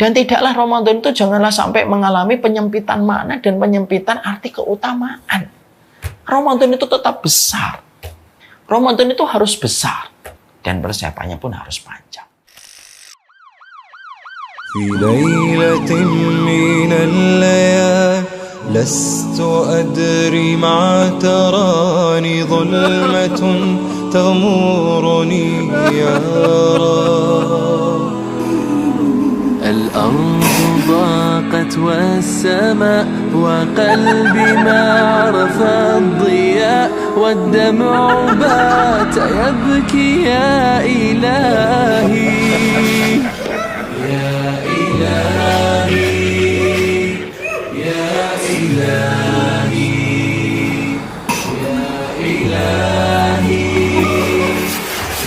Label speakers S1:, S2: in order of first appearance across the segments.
S1: Dan tidaklah Ramadan itu janganlah sampai mengalami penyempitan makna dan penyempitan arti keutamaan. Ramadan itu tetap besar. Ramadan itu harus besar. Dan persiapannya pun harus panjang.
S2: في ليلة من الليالي لست أدري ما تراني ظلمة تغمرني يا رب الأرض ضاقت والسماء وقلبي ما عرف الضياء والدمع بات يبكي يا إلهي يا إلهي يا إلهي يا إلهي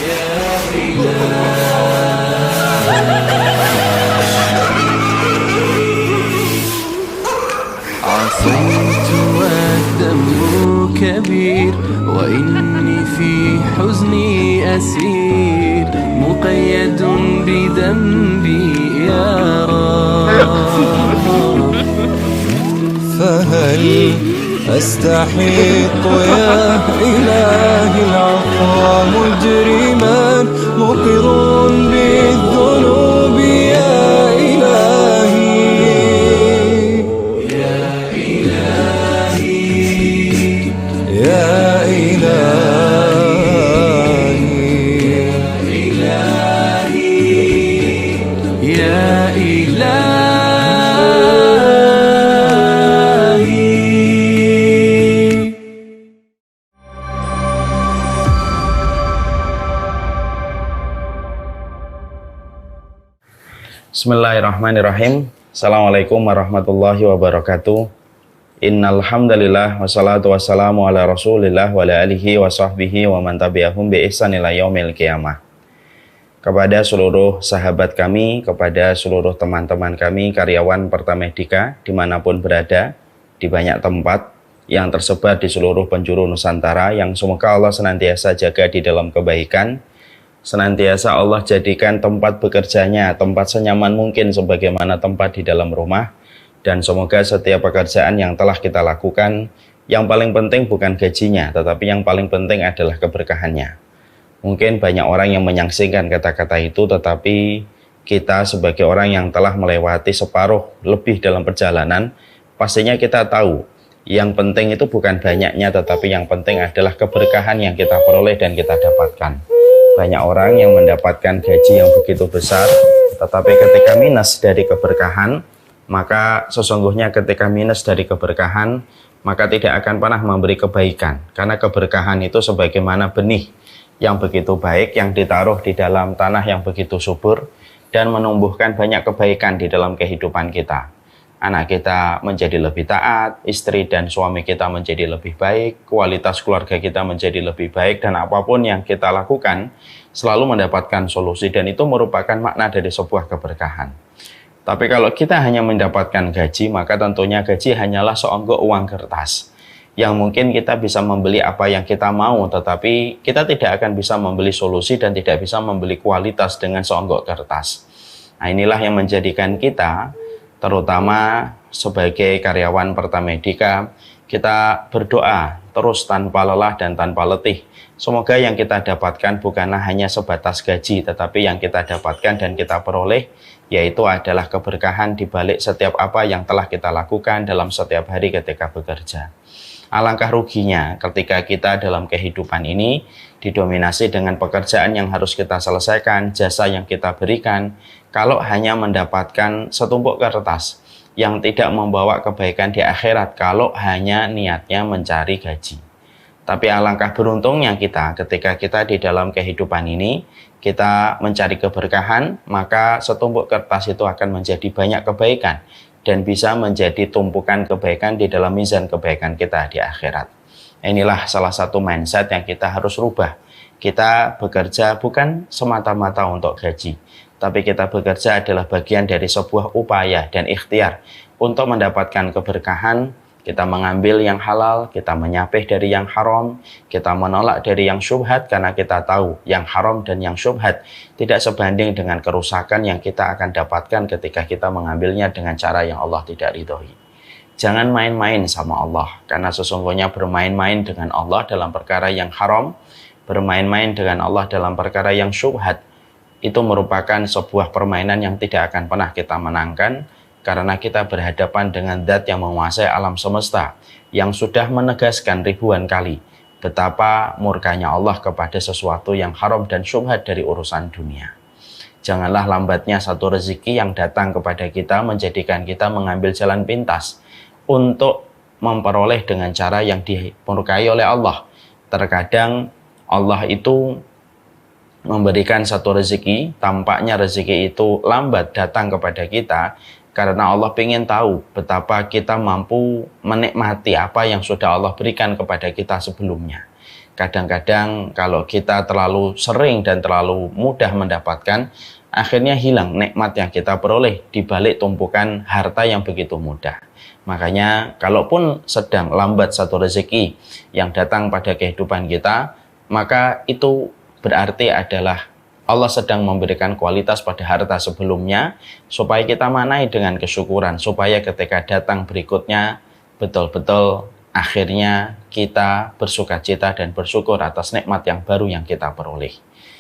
S2: يا عصيت والذنب كبير وإني في حزني أسير مقيد بذنبي يا رب فهل أستحق يا إلهي العفو مجرما مقر بالذنوب يا إلهي يا إلهي يا
S3: Bismillahirrahmanirrahim. Assalamualaikum warahmatullahi wabarakatuh. Innal hamdalillah wassalatu wassalamu ala Rasulillah wa ala alihi wa sahbihi wa man tabi'ahum bi ihsan ila yaumil qiyamah. Kepada seluruh sahabat kami, kepada seluruh teman-teman kami, karyawan Pertamedika dimanapun berada, di banyak tempat yang tersebar di seluruh penjuru Nusantara, yang semoga Allah senantiasa jaga di dalam kebaikan, senantiasa Allah jadikan tempat bekerjanya tempat senyaman mungkin sebagaimana tempat di dalam rumah, dan semoga setiap pekerjaan yang telah kita lakukan, yang paling penting bukan gajinya, tetapi yang paling penting adalah keberkahannya. Mungkin banyak orang yang menyangsingkan kata-kata itu, tetapi kita sebagai orang yang telah melewati separuh lebih dalam perjalanan, pastinya kita tahu yang penting itu bukan banyaknya, tetapi yang penting adalah keberkahan yang kita peroleh dan kita dapatkan. Banyak orang yang mendapatkan gaji yang begitu besar, tetapi ketika minus dari keberkahan, maka sesungguhnya ketika minus dari keberkahan, maka tidak akan pernah memberi kebaikan. Karena keberkahan itu sebagaimana benih yang begitu baik, yang ditaruh di dalam tanah yang begitu subur, dan menumbuhkan banyak kebaikan di dalam kehidupan kita. Anak kita menjadi lebih taat, istri dan suami kita menjadi lebih baik, kualitas keluarga kita menjadi lebih baik, dan apapun yang kita lakukan selalu mendapatkan solusi, dan itu merupakan makna dari sebuah keberkahan. Tapi kalau kita hanya mendapatkan gaji, maka tentunya gaji hanyalah seonggok uang kertas yang mungkin kita bisa membeli apa yang kita mau, tetapi kita tidak akan bisa membeli solusi dan tidak bisa membeli kualitas dengan seonggok kertas. Nah, inilah yang menjadikan kita, terutama sebagai karyawan Pertamedika, kita berdoa terus tanpa lelah dan tanpa letih. Semoga yang kita dapatkan bukanlah hanya sebatas gaji, tetapi yang kita dapatkan dan kita peroleh, yaitu adalah keberkahan di balik setiap apa yang telah kita lakukan dalam setiap hari ketika bekerja. Alangkah ruginya ketika kita dalam kehidupan ini didominasi dengan pekerjaan yang harus kita selesaikan, jasa yang kita berikan, kalau hanya mendapatkan setumpuk kertas yang tidak membawa kebaikan di akhirat, kalau hanya niatnya mencari gaji. Tapi alangkah beruntungnya kita ketika kita di dalam kehidupan ini, kita mencari keberkahan, maka setumpuk kertas itu akan menjadi banyak kebaikan dan bisa menjadi tumpukan kebaikan di dalam mizan kebaikan kita di akhirat. Inilah salah satu mindset yang kita harus rubah. Kita bekerja bukan semata-mata untuk gaji, tapi kita bekerja adalah bagian dari sebuah upaya dan ikhtiar untuk mendapatkan keberkahan, Kita mengambil yang halal, kita menyapih dari yang haram, kita menolak dari yang syubhat karena kita tahu yang haram dan yang syubhat tidak sebanding dengan kerusakan yang kita akan dapatkan ketika kita mengambilnya dengan cara yang Allah tidak ridhoi. Jangan main-main sama Allah, karena sesungguhnya bermain-main dengan Allah dalam perkara yang haram, bermain-main dengan Allah dalam perkara yang syubhat, itu merupakan sebuah permainan yang tidak akan pernah kita menangkan, karena kita berhadapan dengan zat yang menguasai alam semesta, yang sudah menegaskan ribuan kali betapa murkanya Allah kepada sesuatu yang haram dan syubhat dari urusan dunia. Janganlah lambatnya satu rezeki yang datang kepada kita menjadikan kita mengambil jalan pintas untuk memperoleh dengan cara yang dimurkai oleh Allah. Terkadang Allah itu memberikan satu rezeki, tampaknya rezeki itu lambat datang kepada kita, karena Allah ingin tahu betapa kita mampu menikmati apa yang sudah Allah berikan kepada kita sebelumnya. Kadang-kadang kalau kita terlalu sering dan terlalu mudah mendapatkan, akhirnya hilang nikmat yang kita peroleh di balik tumpukan harta yang begitu mudah. Makanya kalaupun sedang lambat satu rezeki yang datang pada kehidupan kita, maka itu berarti adalah Allah sedang memberikan kualitas pada harta sebelumnya supaya kita manai dengan kesyukuran, supaya ketika datang berikutnya betul-betul akhirnya kita bersukacita dan bersyukur atas nikmat yang baru yang kita peroleh.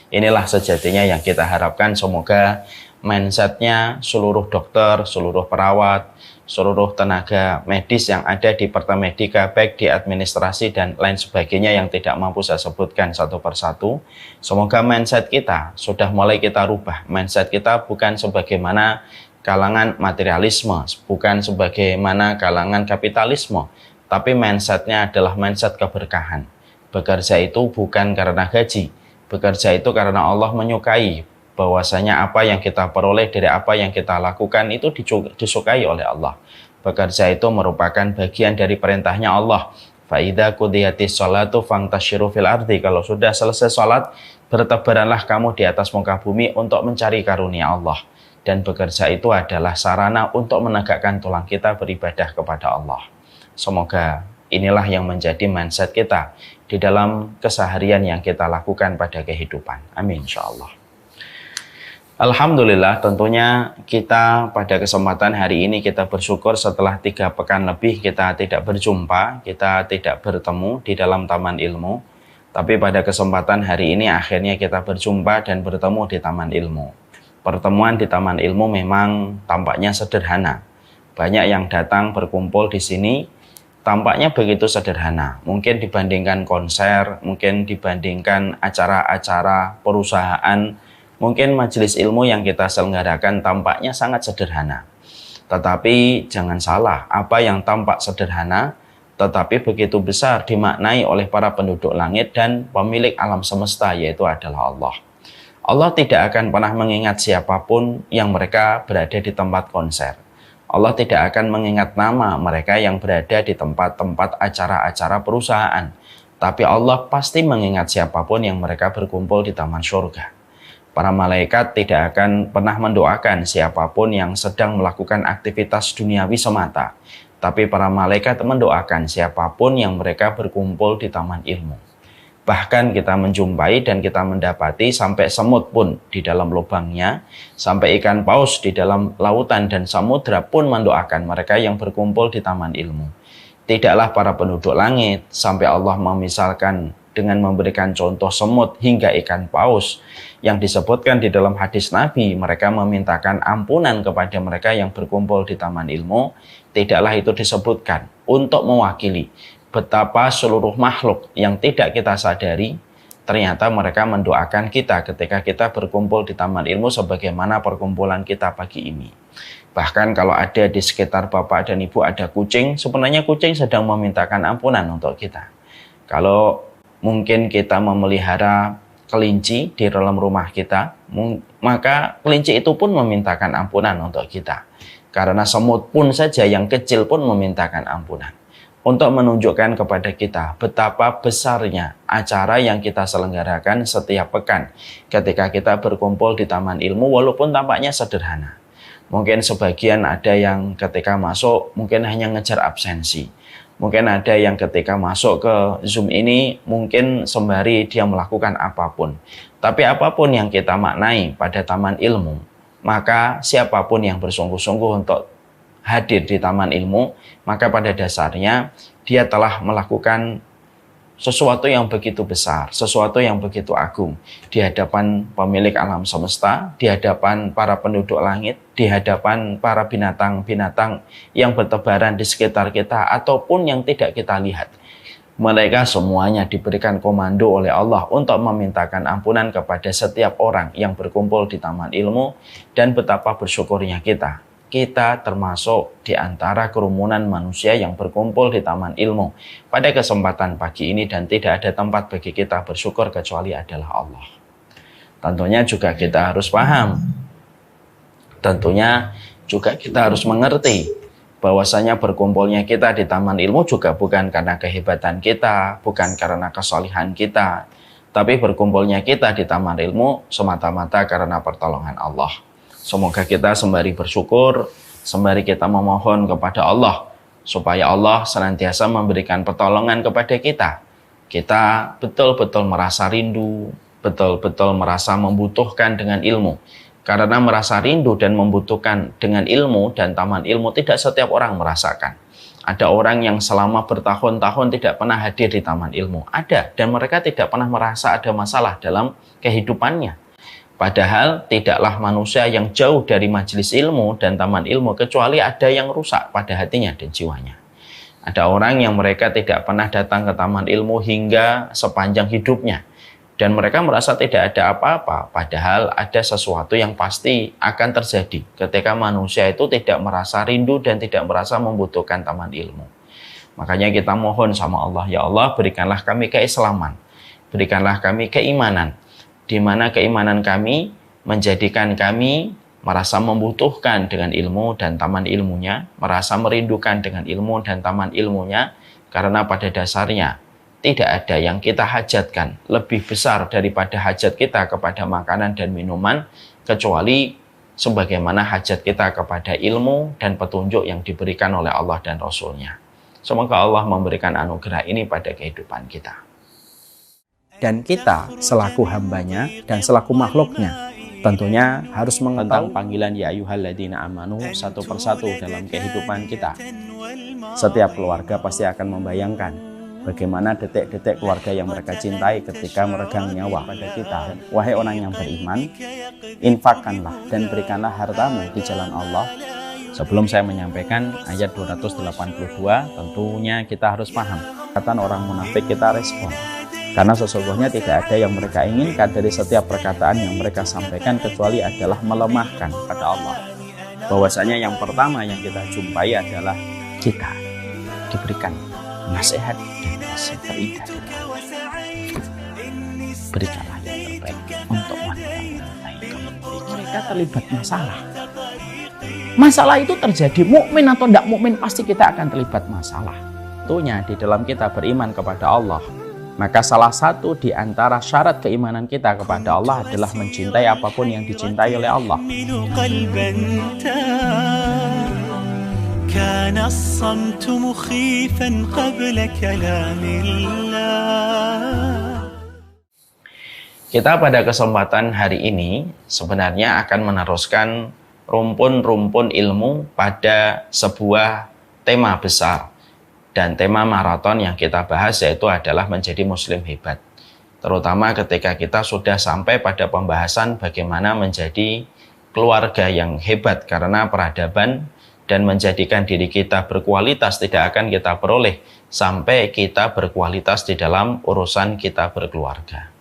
S3: Inilah sejatinya yang kita harapkan. Semoga mindsetnya seluruh dokter, seluruh perawat, seluruh tenaga medis yang ada di Pertamedika, baik di administrasi dan lain sebagainya yang tidak mampu saya sebutkan satu persatu. Semoga mindset kita sudah mulai kita rubah. Mindset kita bukan sebagaimana kalangan materialisme, bukan sebagaimana kalangan kapitalisme, tapi mindsetnya adalah mindset keberkahan. Bekerja itu bukan karena gaji, bekerja itu karena Allah menyukai. Bahwasanya apa yang kita peroleh dari apa yang kita lakukan itu disukai oleh Allah. Bekerja itu merupakan bagian dari perintahnya Allah. Fa'idha qudiyatis sholatu fantashiru fil ardi. Kalau sudah selesai sholat, bertebaranlah kamu di atas muka bumi untuk mencari karunia Allah. Dan bekerja itu adalah sarana untuk menegakkan tulang kita beribadah kepada Allah. Semoga inilah yang menjadi mindset kita di dalam keseharian yang kita lakukan pada kehidupan. Amin insyaallah. Alhamdulillah, tentunya kita pada kesempatan hari ini kita bersyukur setelah 3 pekan lebih kita tidak berjumpa, kita tidak bertemu di dalam Taman Ilmu. Tapi pada kesempatan hari ini akhirnya kita berjumpa dan bertemu di Taman Ilmu. Pertemuan di Taman Ilmu memang tampaknya sederhana. Banyak yang datang berkumpul di sini, tampaknya begitu sederhana. Mungkin dibandingkan konser, mungkin dibandingkan acara-acara perusahaan, mungkin majelis ilmu yang kita selenggarakan tampaknya sangat sederhana. Tetapi jangan salah, apa yang tampak sederhana tetapi begitu besar dimaknai oleh para penduduk langit dan pemilik alam semesta, yaitu adalah Allah. Allah tidak akan pernah mengingat siapapun yang mereka berada di tempat konser. Allah tidak akan mengingat nama mereka yang berada di tempat-tempat acara-acara perusahaan. Tapi Allah pasti mengingat siapapun yang mereka berkumpul di taman surga. Para malaikat tidak akan pernah mendoakan siapapun yang sedang melakukan aktivitas duniawi semata. Tapi para malaikat mendoakan siapapun yang mereka berkumpul di taman ilmu. Bahkan kita menjumpai dan kita mendapati sampai semut pun di dalam lubangnya, sampai ikan paus di dalam lautan dan samudra pun mendoakan mereka yang berkumpul di taman ilmu. Tidaklah para penduduk langit sampai Allah memisalkan dengan memberikan contoh semut hingga ikan paus yang disebutkan di dalam hadis Nabi, mereka memintakan ampunan kepada mereka yang berkumpul di taman ilmu. Tidaklah itu disebutkan untuk mewakili betapa seluruh makhluk yang tidak kita sadari ternyata mereka mendoakan kita ketika kita berkumpul di taman ilmu sebagaimana perkumpulan kita pagi ini. Bahkan kalau ada di sekitar bapak dan ibu ada kucing, sebenarnya kucing sedang memintakan ampunan untuk kita. Kalau mungkin kita memelihara kelinci di dalam rumah kita, maka kelinci itu pun memintakan ampunan untuk kita. Karena semut pun saja yang kecil pun memintakan ampunan. Untuk menunjukkan kepada kita betapa besarnya acara yang kita selenggarakan setiap pekan ketika kita berkumpul di taman ilmu, walaupun tampaknya sederhana.
S1: Mungkin sebagian ada yang ketika masuk mungkin hanya ngejar absensi. Mungkin ada yang ketika masuk ke Zoom ini mungkin sembari dia melakukan apapun. Tapi apapun yang kita maknai pada taman ilmu, maka siapapun yang bersungguh-sungguh untuk hadir di taman ilmu, maka pada dasarnya dia telah melakukan sesuatu yang begitu besar, sesuatu yang begitu agung di hadapan pemilik alam semesta, di hadapan para penduduk langit, di hadapan para binatang-binatang yang bertebaran di sekitar kita ataupun yang tidak kita lihat. Mereka semuanya diberikan komando oleh Allah untuk memintakan ampunan kepada setiap orang yang berkumpul di taman ilmu, dan betapa bersyukurnya kita. Kita termasuk di antara kerumunan manusia yang berkumpul di taman ilmu pada kesempatan pagi ini, dan tidak ada tempat bagi kita bersyukur kecuali adalah Allah. Tentunya juga kita harus paham, tentunya juga kita harus mengerti bahwasanya berkumpulnya kita di taman ilmu juga bukan karena kehebatan kita, bukan karena kesalihan kita, tapi berkumpulnya kita di taman ilmu semata-mata karena pertolongan Allah. Semoga kita sembari bersyukur, sembari kita memohon kepada Allah supaya Allah senantiasa memberikan pertolongan kepada kita. Kita betul-betul merasa rindu, betul-betul merasa membutuhkan dengan ilmu. Karena merasa rindu dan membutuhkan dengan ilmu dan taman ilmu tidak setiap orang merasakan. Ada orang yang selama bertahun-tahun tidak pernah hadir di taman ilmu. Ada, dan mereka tidak pernah merasa ada masalah dalam kehidupannya. Padahal tidaklah manusia yang jauh dari majelis ilmu dan taman ilmu kecuali ada yang rusak pada hatinya dan jiwanya. Ada orang yang mereka tidak pernah datang ke taman ilmu hingga sepanjang hidupnya, dan mereka merasa tidak ada apa-apa, padahal ada sesuatu yang pasti akan terjadi ketika manusia itu tidak merasa rindu dan tidak merasa membutuhkan taman ilmu. Makanya kita mohon sama Allah, ya Allah, berikanlah kami keislaman, berikanlah kami keimanan, di mana keimanan kami menjadikan kami merasa membutuhkan dengan ilmu dan taman ilmunya, merasa merindukan dengan ilmu dan taman ilmunya, karena pada dasarnya tidak ada yang kita hajatkan lebih besar daripada hajat kita kepada makanan dan minuman, kecuali sebagaimana hajat kita kepada ilmu dan petunjuk yang diberikan oleh Allah dan Rasul-Nya. Semoga Allah memberikan anugerah ini pada kehidupan kita. Dan kita selaku hambanya dan selaku makhluknya tentunya harus mengetahui panggilan ya ayyuhalladzina amanu satu persatu dalam kehidupan kita. Setiap keluarga pasti akan membayangkan bagaimana detik-detik keluarga yang mereka cintai ketika meregang nyawa pada kita. Wahai orang yang beriman, infakkanlah dan berikanlah hartamu di jalan Allah. Sebelum saya menyampaikan ayat 282, tentunya kita harus paham perkataan orang munafik kita respon. Karena sesungguhnya tidak ada yang mereka inginkan dari setiap perkataan yang mereka sampaikan kecuali adalah melemahkan pada Allah. Bahwasanya yang pertama yang kita jumpai adalah kita diberikan nasihat dan nasihat terindah dari Allah. Berikanlah yang terbaik untuk wanita-wanita yang mereka terlibat masalah. Masalah itu terjadi, mukmin atau tidak mukmin pasti kita akan terlibat masalah. Tentunya di dalam kita beriman kepada Allah, maka salah satu di antara syarat keimanan kita kepada Allah adalah mencintai apapun yang dicintai oleh Allah. Kita pada kesempatan hari ini sebenarnya akan meneruskan rumpun-rumpun ilmu pada sebuah tema besar. Dan tema maraton yang kita bahas yaitu adalah menjadi muslim hebat. Terutama ketika kita sudah sampai pada pembahasan bagaimana menjadi keluarga yang hebat karena peradaban, dan menjadikan diri kita berkualitas tidak akan kita peroleh sampai kita berkualitas di dalam urusan kita berkeluarga.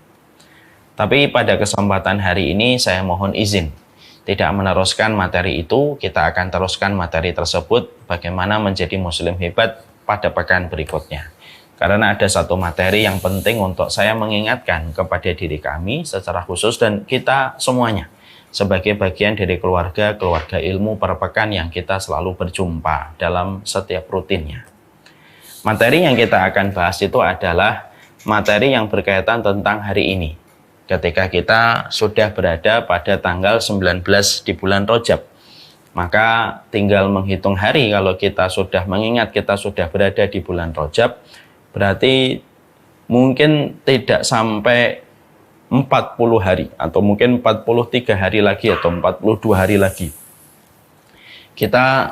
S1: Tapi pada kesempatan hari ini saya mohon izin tidak meneruskan materi itu. Kita akan teruskan materi tersebut bagaimana menjadi muslim hebat pada pekan berikutnya. Karena ada satu materi yang penting untuk saya mengingatkan kepada diri kami secara khusus dan kita semuanya sebagai bagian dari keluarga ilmu per pekan yang kita selalu berjumpa dalam setiap rutinnya. Materi yang kita akan bahas itu adalah materi yang berkaitan tentang hari ini. Ketika kita sudah berada pada tanggal 19 di bulan Rajab,
S3: Maka tinggal menghitung hari. Kalau kita sudah mengingat kita sudah berada di bulan Rajab, berarti mungkin tidak sampai 40 hari atau mungkin 43 hari lagi atau 42 hari lagi. Kita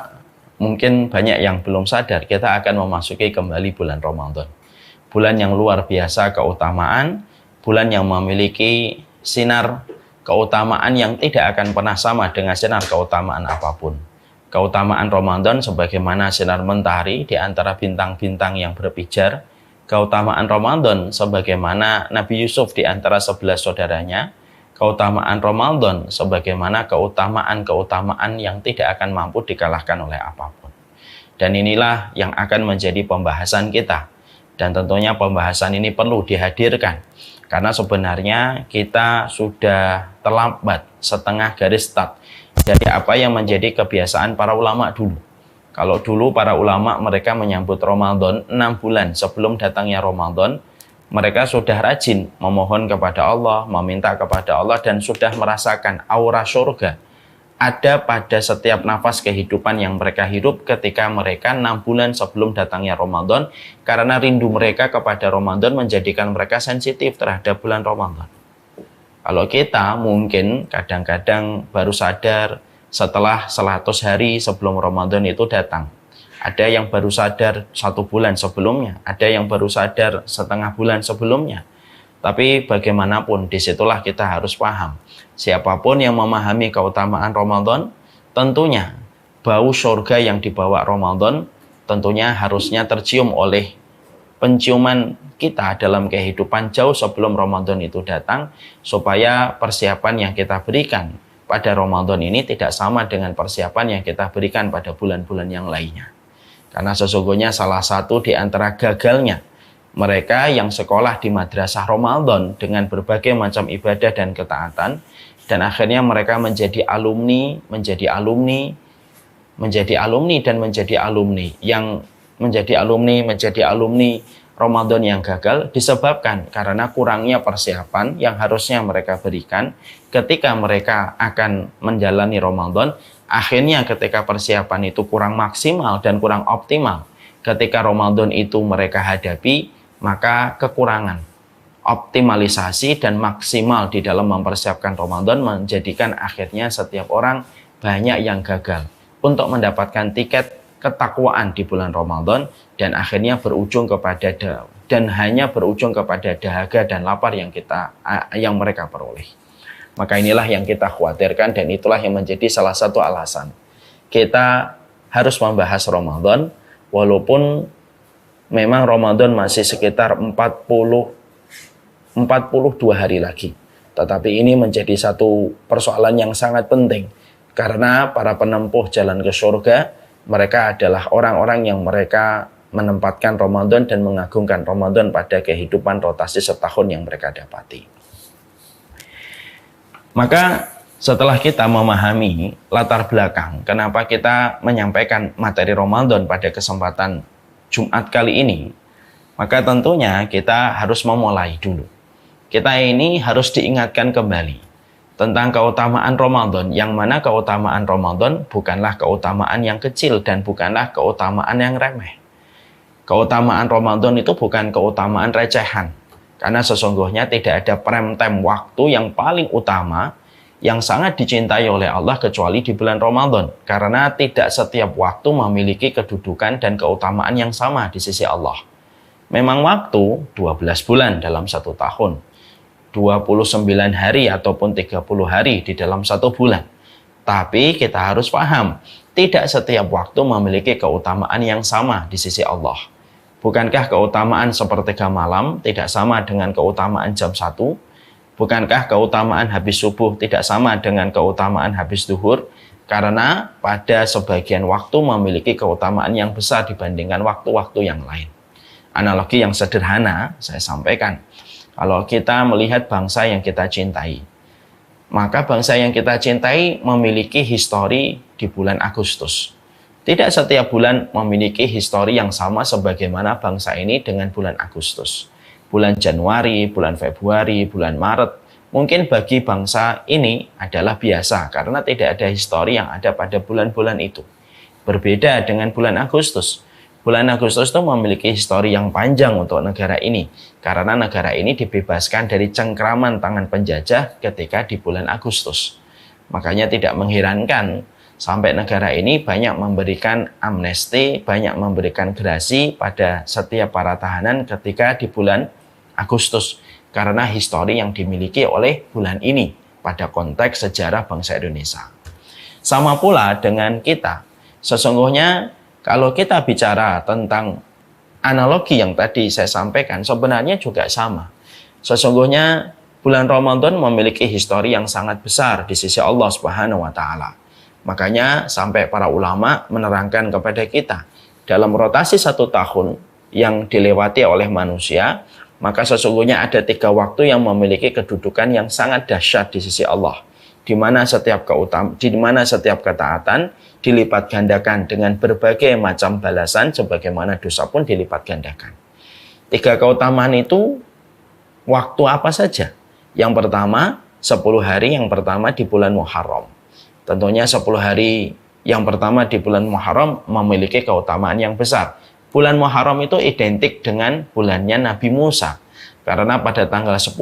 S3: mungkin banyak yang belum sadar, kita akan memasuki kembali bulan Ramadan. Bulan yang luar biasa keutamaan, bulan yang memiliki sinar keutamaan yang tidak akan pernah sama dengan sinar keutamaan apapun. Keutamaan Ramadan sebagaimana sinar mentari di antara bintang-bintang yang berpijar. Keutamaan Ramadan sebagaimana Nabi Yusuf di antara 11 saudaranya. Keutamaan Ramadan sebagaimana keutamaan-keutamaan yang tidak akan mampu dikalahkan oleh apapun. Dan inilah yang akan menjadi pembahasan kita. Dan tentunya pembahasan ini perlu dihadirkan. Karena sebenarnya kita sudah terlambat setengah garis start dari apa yang menjadi kebiasaan para ulama dulu. Kalau dulu para ulama mereka menyambut Ramadan 6 bulan sebelum datangnya Ramadan, mereka sudah rajin memohon kepada Allah, meminta kepada Allah, dan sudah merasakan aura surga ada pada setiap nafas kehidupan yang mereka hidup ketika mereka 6 bulan sebelum datangnya Ramadan, karena rindu mereka kepada Ramadan menjadikan mereka sensitif terhadap bulan Ramadan. Kalau kita mungkin kadang-kadang baru sadar setelah 100 hari sebelum Ramadan itu datang. Ada yang baru sadar 1 bulan sebelumnya, ada yang baru sadar setengah bulan sebelumnya. Tapi bagaimanapun disitulah kita harus paham. Siapapun yang memahami keutamaan Ramadan, tentunya bau surga yang dibawa Ramadan tentunya harusnya tercium oleh penciuman kita dalam kehidupan jauh sebelum Ramadan itu datang, supaya persiapan yang kita berikan pada Ramadan ini tidak sama dengan persiapan yang kita berikan pada bulan-bulan yang lainnya. Karena sesungguhnya salah satu di antara gagalnya mereka yang sekolah di madrasah Ramadan dengan berbagai macam ibadah dan ketaatan, dan akhirnya mereka menjadi alumni yang menjadi alumni Ramadan yang gagal disebabkan karena kurangnya persiapan yang harusnya mereka berikan ketika mereka akan menjalani Ramadan. Akhirnya ketika persiapan itu kurang maksimal dan kurang optimal, ketika Ramadan itu mereka hadapi, maka kekurangan optimalisasi dan maksimal di dalam mempersiapkan Ramadan menjadikan akhirnya setiap orang banyak yang gagal untuk mendapatkan tiket ketakwaan di bulan Ramadan, dan akhirnya berujung kepada dahaga dan lapar yang mereka peroleh. Maka inilah yang kita khawatirkan, dan itulah yang menjadi salah satu alasan kita harus membahas Ramadan, walaupun memang Ramadan masih sekitar 42 hari lagi. Tetapi ini menjadi satu persoalan yang sangat penting, karena para penempuh jalan ke surga, mereka adalah orang-orang yang mereka menempatkan Ramadan dan mengagungkan Ramadan pada kehidupan rotasi setahun yang mereka dapati. Maka setelah kita memahami latar belakang kenapa kita menyampaikan materi Ramadan pada kesempatan Jumat kali ini, maka tentunya kita harus memulai dulu. Kita ini harus diingatkan kembali tentang keutamaan Ramadan, yang mana keutamaan Ramadan bukanlah keutamaan yang kecil dan bukanlah keutamaan yang remeh. Keutamaan Ramadan itu bukan keutamaan recehan, karena sesungguhnya tidak ada prime time waktu yang paling utama yang sangat dicintai oleh Allah kecuali di bulan Ramadan, karena tidak setiap waktu memiliki kedudukan dan keutamaan yang sama di sisi Allah. Memang waktu 12 bulan dalam 1 tahun, 29 hari ataupun 30 hari di dalam 1 bulan. Tapi kita harus paham, tidak setiap waktu memiliki keutamaan yang sama di sisi Allah. Bukankah keutamaan sepertiga malam tidak sama dengan keutamaan jam 1? Bukankah keutamaan habis subuh tidak sama dengan keutamaan habis duhur? Karena pada sebagian waktu memiliki keutamaan yang besar dibandingkan waktu-waktu yang lain. Analogi yang sederhana saya sampaikan. Kalau kita melihat bangsa yang kita cintai, maka bangsa yang kita cintai memiliki histori di bulan Agustus. Tidak setiap bulan memiliki histori yang sama sebagaimana bangsa ini dengan bulan Agustus. Bulan Januari, bulan Februari, bulan Maret,
S1: mungkin bagi bangsa ini adalah biasa karena tidak ada histori yang ada pada bulan-bulan itu. Berbeda dengan bulan Agustus. Bulan Agustus itu memiliki histori yang panjang untuk negara ini karena negara ini dibebaskan dari cengkraman tangan penjajah ketika di bulan Agustus. Makanya tidak mengherankan sampai negara ini banyak memberikan amnesti, banyak memberikan gerasi pada setiap para tahanan ketika di bulan Agustus. Karena histori yang dimiliki oleh bulan ini pada konteks sejarah bangsa Indonesia. Sama pula dengan kita. Sesungguhnya kalau kita bicara tentang analogi yang tadi saya sampaikan, sebenarnya juga sama. Sesungguhnya bulan Ramadan memiliki histori yang sangat besar di sisi Allah Subhanahu wa Ta'ala. Makanya sampai para ulama menerangkan kepada kita, dalam rotasi 1 tahun yang dilewati oleh manusia, maka sesungguhnya ada 3 waktu yang memiliki kedudukan yang sangat dahsyat di sisi Allah, di mana setiap ketaatan dilipat gandakan dengan berbagai macam balasan, sebagaimana dosa pun dilipat gandakan. 3 keutamaan itu waktu apa saja? Yang pertama, 10 hari yang pertama di bulan Muharram. Tentunya 10 hari yang pertama di bulan Muharram memiliki keutamaan yang besar. Bulan Muharram itu identik dengan bulannya Nabi Musa. Karena pada tanggal 10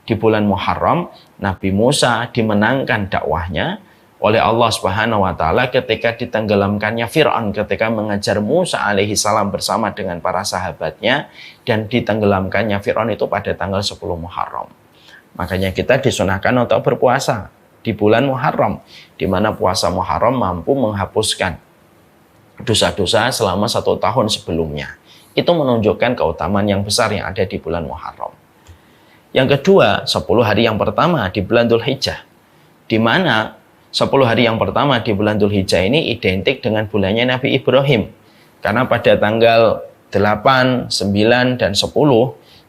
S1: di bulan Muharram, Nabi Musa dimenangkan dakwahnya oleh Allah Subhanahu wa Ta'ala ketika ditenggelamkannya Fir'aun ketika mengejar Musa alaihi salam bersama dengan para sahabatnya, dan ditenggelamkannya Fir'aun itu pada tanggal 10 Muharram. Makanya kita disunahkan untuk berpuasa di bulan Muharram, di mana puasa Muharram mampu menghapuskan dosa-dosa selama 1 tahun sebelumnya. Itu menunjukkan keutamaan yang besar yang ada di bulan Muharram. Yang kedua, 10 hari yang pertama di bulan Dzulhijjah, di mana 10 hari yang pertama di bulan Dzulhijjah ini identik dengan bulannya Nabi Ibrahim. Karena pada tanggal 8, 9, dan 10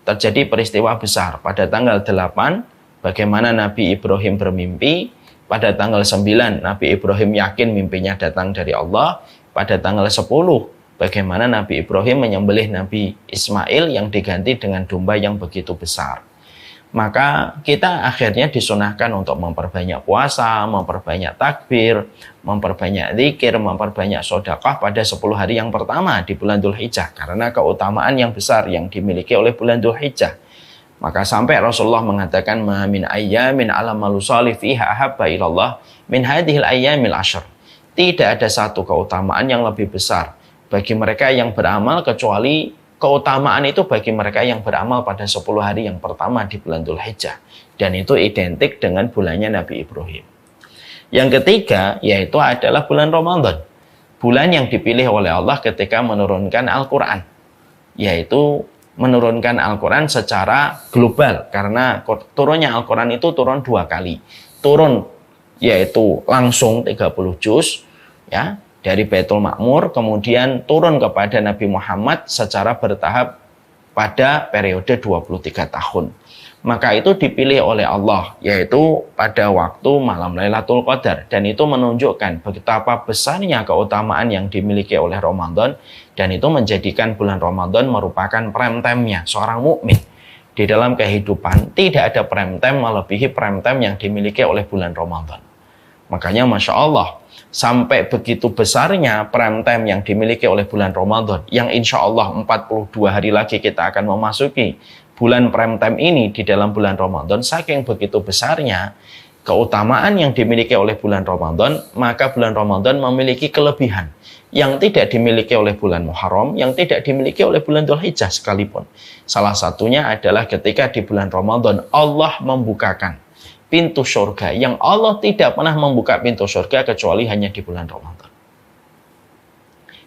S1: terjadi peristiwa besar. Pada tanggal 8, bagaimana Nabi Ibrahim bermimpi. Pada tanggal 9, Nabi Ibrahim yakin mimpinya datang dari Allah. Pada tanggal 10, bagaimana Nabi Ibrahim menyembelih Nabi Ismail yang diganti dengan domba yang begitu besar. Maka kita akhirnya disunahkan untuk memperbanyak puasa, memperbanyak takbir, memperbanyak zikir, memperbanyak sedekah pada 10 hari yang pertama di bulan Dzulhijjah. Karena keutamaan yang besar yang dimiliki oleh bulan Dzulhijjah. Maka sampai Rasulullah mengatakan, "Ma min ayyamin alamalu salih fiha ahabba ilallah min hadhil ayyamil ashr." Tidak ada satu keutamaan yang lebih besar bagi mereka yang beramal kecuali keutamaan itu bagi mereka yang beramal pada 10 hari yang pertama di bulan Dzulhijjah. Dan itu identik dengan bulannya Nabi Ibrahim. Yang ketiga yaitu adalah bulan Ramadan. Bulan yang dipilih oleh Allah ketika menurunkan Al-Quran. Yaitu menurunkan Al-Quran secara global. Karena turunnya Al-Quran itu turun 2 kali. Turun yaitu langsung 30 juz ya, dari Baitul Ma'mur, kemudian turun kepada Nabi Muhammad secara bertahap pada periode 23 tahun. Maka itu dipilih oleh Allah, yaitu pada waktu malam Lailatul Qadar. Dan itu menunjukkan betapa besarnya keutamaan yang dimiliki oleh Ramadan. Dan itu menjadikan bulan Ramadan merupakan prime time-nya seorang mukmin. Di dalam kehidupan tidak ada prime time melebihi prime time yang dimiliki oleh bulan Ramadan. Makanya Masya Allah, sampai begitu besarnya prime time yang dimiliki oleh bulan Ramadan, yang insya Allah 42 hari lagi kita akan memasuki bulan prime time ini di dalam bulan Ramadan. Saking begitu besarnya keutamaan yang dimiliki oleh bulan Ramadan, maka bulan Ramadan memiliki kelebihan yang tidak dimiliki oleh bulan Muharram, yang tidak dimiliki oleh bulan Dzulhijjah sekalipun. Salah satunya adalah ketika di bulan Ramadan Allah membukakan pintu surga, yang Allah tidak pernah membuka pintu surga kecuali hanya di bulan Ramadan.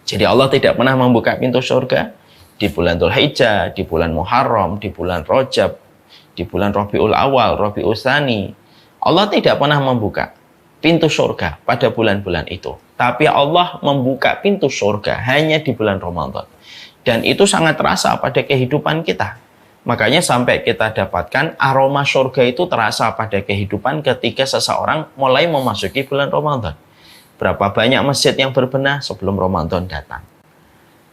S1: Jadi Allah tidak pernah membuka pintu surga di bulan Dzulhijjah, di bulan Muharram, di bulan Rajab, di bulan Rabiul Awal, Rabiul Tsani. Allah tidak pernah membuka pintu surga pada bulan-bulan itu. Tapi Allah membuka pintu surga hanya di bulan Ramadan. Dan itu sangat terasa pada kehidupan kita. Makanya sampai kita dapatkan aroma surga itu terasa pada kehidupan ketika seseorang mulai memasuki bulan Ramadan. Berapa banyak masjid yang berbenah sebelum Ramadan datang.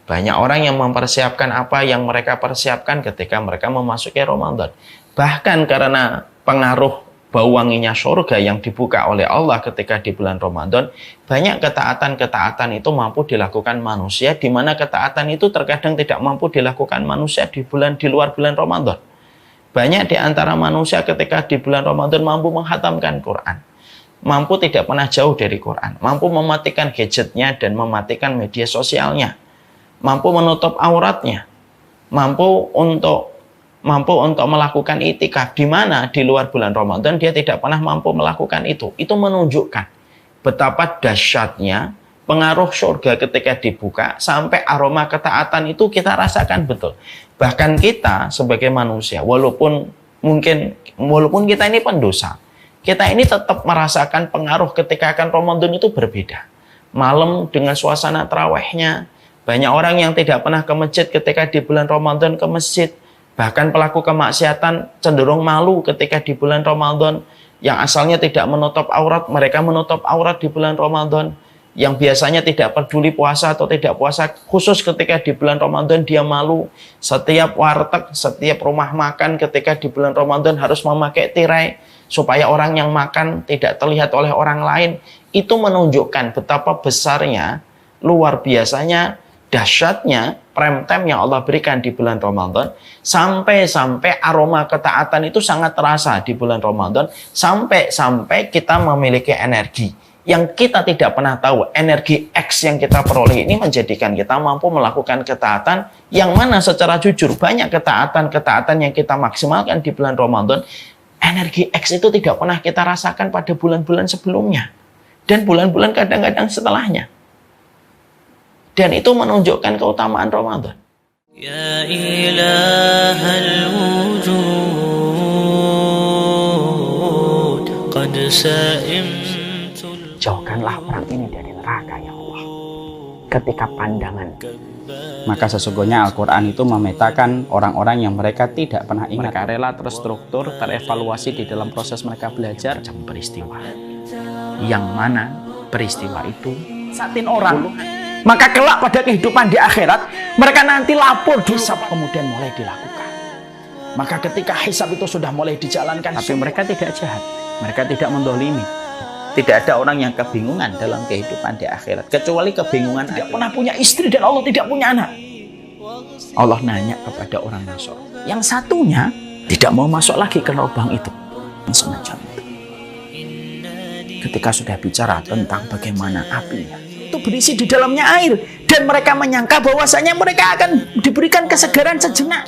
S1: Banyak orang yang mempersiapkan apa yang mereka persiapkan ketika mereka memasuki Ramadan. Bahkan karena pengaruh bau wanginya surga yang dibuka oleh Allah ketika di bulan Ramadan, banyak ketaatan-ketaatan itu mampu dilakukan manusia, di mana ketaatan itu terkadang tidak mampu dilakukan manusia di luar bulan Ramadan. Banyak di antara manusia ketika di bulan Ramadan mampu menghatamkan Quran, mampu tidak pernah jauh dari Quran, mampu mematikan gadgetnya dan mematikan media sosialnya, mampu menutup auratnya, mampu untuk melakukan itikaf, di mana di luar bulan Ramadan dia tidak pernah mampu melakukan itu. Itu menunjukkan betapa dahsyatnya pengaruh surga ketika dibuka, sampai aroma ketaatan itu kita rasakan betul. Bahkan kita sebagai manusia, walaupun kita ini pendosa, kita ini tetap merasakan pengaruh ketika akan Ramadan itu berbeda. Malam dengan suasana tarawihnya, banyak orang yang tidak pernah ke masjid ketika di bulan Ramadan ke masjid. Bahkan pelaku kemaksiatan cenderung malu ketika di bulan Ramadan. Yang asalnya tidak menutup aurat, mereka menutup aurat di bulan Ramadan. Yang biasanya tidak peduli puasa atau tidak puasa, khusus ketika di bulan Ramadan dia malu. Setiap warteg, setiap rumah makan ketika di bulan Ramadan harus memakai tirai supaya orang yang makan tidak terlihat oleh orang lain. Itu menunjukkan betapa besarnya, luar biasanya, dahsyatnya prime time yang Allah berikan di bulan Ramadan, sampai aroma ketaatan itu sangat terasa di bulan Ramadan, sampai kita memiliki energi yang kita tidak pernah tahu. Energi X yang kita peroleh ini menjadikan kita mampu melakukan ketaatan yang mana secara jujur banyak ketaatan yang kita maksimalkan di bulan Ramadan. Energi X itu tidak pernah kita rasakan pada bulan-bulan sebelumnya dan bulan-bulan kadang-kadang setelahnya. Dan itu menunjukkan keutamaan Ramadan.
S2: Ya ilahal wujud, qad sa'imtul.
S1: Jauhkanlah orang ini dari neraka, ya Allah. Ketika pandangan.
S4: Maka sesungguhnya Al-Quran itu memetakan orang-orang yang mereka tidak pernah ingat.
S1: Mereka rela terstruktur, terevaluasi di dalam proses mereka belajar. Peristiwa. Yang mana peristiwa itu satin orang. Maka kelak pada kehidupan di akhirat, mereka nanti lapor hisab kemudian mulai dilakukan. Maka ketika hisab itu sudah mulai dijalankan, tapi mereka tidak jahat, mereka tidak mendolimi. Tidak ada orang yang kebingungan dalam kehidupan di akhirat, kecuali kebingungan tidak pernah punya istri dan Allah tidak punya anak. Allah nanya kepada orang Nasr, yang satunya tidak mau masuk lagi ke lubang itu. Semacam itu. Ketika sudah bicara tentang bagaimana apinya itu berisi di dalamnya air, dan mereka menyangka bahwasanya mereka akan diberikan kesegaran sejenak.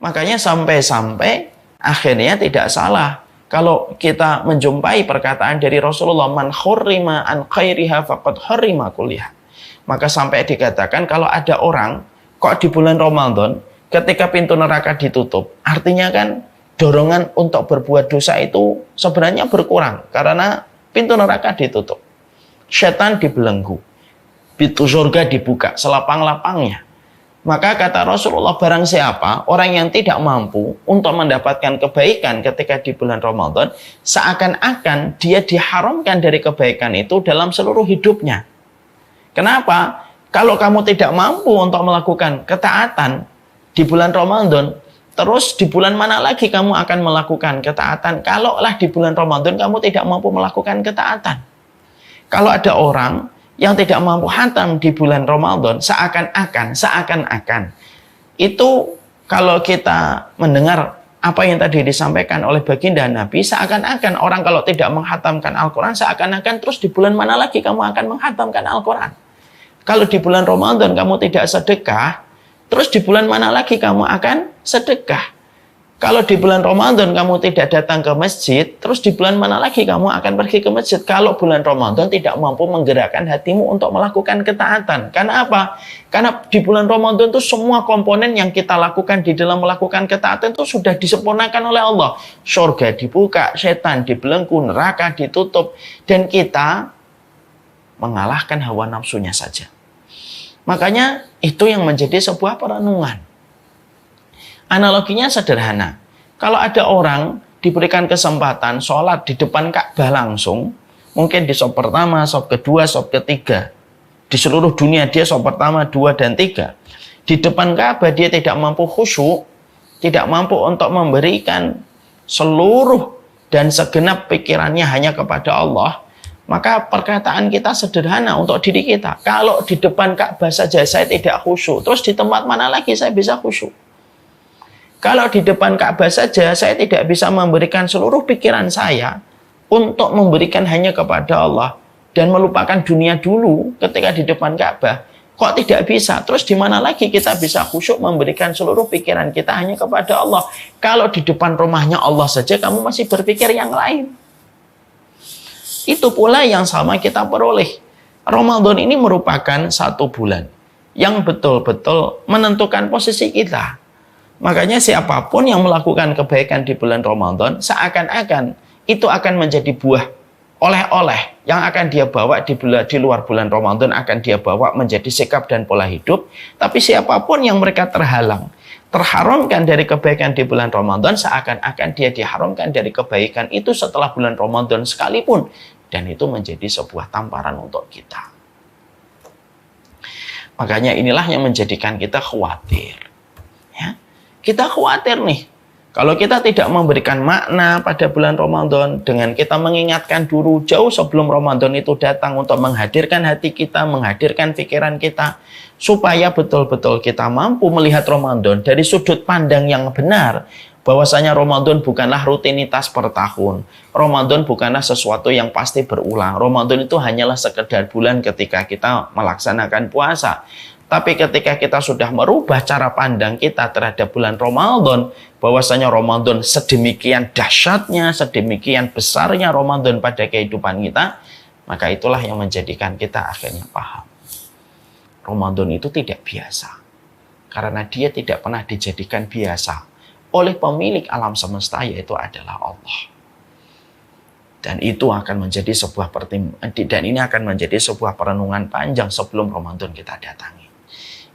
S1: Makanya sampai akhirnya tidak salah kalau kita menjumpai perkataan dari Rasulullah, man khurrima an khairiha faqad harrima kulliha. Maka sampai dikatakan kalau ada orang kok di bulan Ramadan ketika pintu neraka ditutup, artinya kan dorongan untuk berbuat dosa itu sebenarnya berkurang karena pintu neraka ditutup. Setan dibelenggu, pintu surga dibuka selapang-lapangnya. Maka kata Rasulullah, barang siapa orang yang tidak mampu untuk mendapatkan kebaikan ketika di bulan Ramadan, seakan-akan dia diharamkan dari kebaikan itu dalam seluruh hidupnya. Kenapa? Kalau kamu tidak mampu untuk melakukan ketaatan di bulan Ramadan, terus di bulan mana lagi kamu akan melakukan ketaatan? Kalaulah di bulan Ramadan kamu tidak mampu melakukan ketaatan. Kalau ada orang yang tidak mampu khatam di bulan Ramadan, seakan-akan itu kalau kita mendengar apa yang tadi disampaikan oleh baginda Nabi, seakan-akan orang kalau tidak menghatamkan Al-Quran, seakan-akan terus di bulan mana lagi kamu akan menghatamkan Al-Quran. Kalau di bulan Ramadan kamu tidak sedekah, terus di bulan mana lagi kamu akan sedekah. Kalau di bulan Ramadan kamu tidak datang ke masjid, terus di bulan mana lagi kamu akan pergi ke masjid? Kalau bulan Ramadan tidak mampu menggerakkan hatimu untuk melakukan ketaatan. Karena apa? Karena di bulan Ramadan itu semua komponen yang kita lakukan di dalam melakukan ketaatan itu sudah disempurnakan oleh Allah. Surga dibuka, setan dibelenggu, neraka ditutup, dan kita mengalahkan hawa nafsunya saja. Makanya itu yang menjadi sebuah perenungan. Analoginya sederhana. Kalau ada orang diberikan kesempatan sholat di depan Ka'bah langsung, mungkin di shop pertama, shop kedua, shop ketiga, di seluruh dunia dia shop pertama, 2, dan 3. Di depan Ka'bah dia tidak mampu khusyuk, tidak mampu untuk memberikan seluruh dan segenap pikirannya hanya kepada Allah, maka perkataan kita sederhana untuk diri kita. Kalau di depan Ka'bah saja saya tidak khusyuk, terus di tempat mana lagi saya bisa khusyuk? Kalau di depan Ka'bah saja saya tidak bisa memberikan seluruh pikiran saya untuk memberikan hanya kepada Allah dan melupakan dunia dulu ketika di depan Ka'bah, kok tidak bisa? Terus di mana lagi kita bisa khusyuk memberikan seluruh pikiran kita hanya kepada Allah? Kalau di depan rumahnya Allah saja kamu masih berpikir yang lain. Itu pula yang sama kita peroleh. Ramadan ini merupakan satu bulan yang betul-betul menentukan posisi kita. Makanya siapapun yang melakukan kebaikan di bulan Ramadan, seakan-akan itu akan menjadi buah oleh-oleh yang akan dia bawa di luar bulan Ramadan, akan dia bawa menjadi sikap dan pola hidup. Tapi siapapun yang mereka terharamkan dari kebaikan di bulan Ramadan, seakan-akan dia diharamkan dari kebaikan itu setelah bulan Ramadan sekalipun. Dan itu menjadi sebuah tamparan untuk kita. Makanya inilah yang menjadikan kita khawatir. Ya. Kita khawatir nih. Kalau kita tidak memberikan makna pada bulan Ramadan, dengan kita mengingatkan dulu jauh sebelum Ramadan itu datang untuk menghadirkan hati kita, menghadirkan pikiran kita, supaya betul-betul kita mampu melihat Ramadan dari sudut pandang yang benar, bahwasanya Ramadan bukanlah rutinitas per tahun. Ramadan bukanlah sesuatu yang pasti berulang. Ramadan itu hanyalah sekedar bulan ketika kita melaksanakan puasa. Tapi ketika kita sudah merubah cara pandang kita terhadap bulan Ramadan, bahwasanya Ramadan sedemikian dahsyatnya, sedemikian besarnya Ramadan pada kehidupan kita, maka itulah yang menjadikan kita akhirnya paham. Ramadan itu tidak biasa. Karena dia tidak pernah dijadikan biasa oleh pemilik alam semesta, yaitu adalah Allah. Dan itu akan menjadi sebuah dan ini akan menjadi sebuah perenungan panjang sebelum Ramadan kita datangi.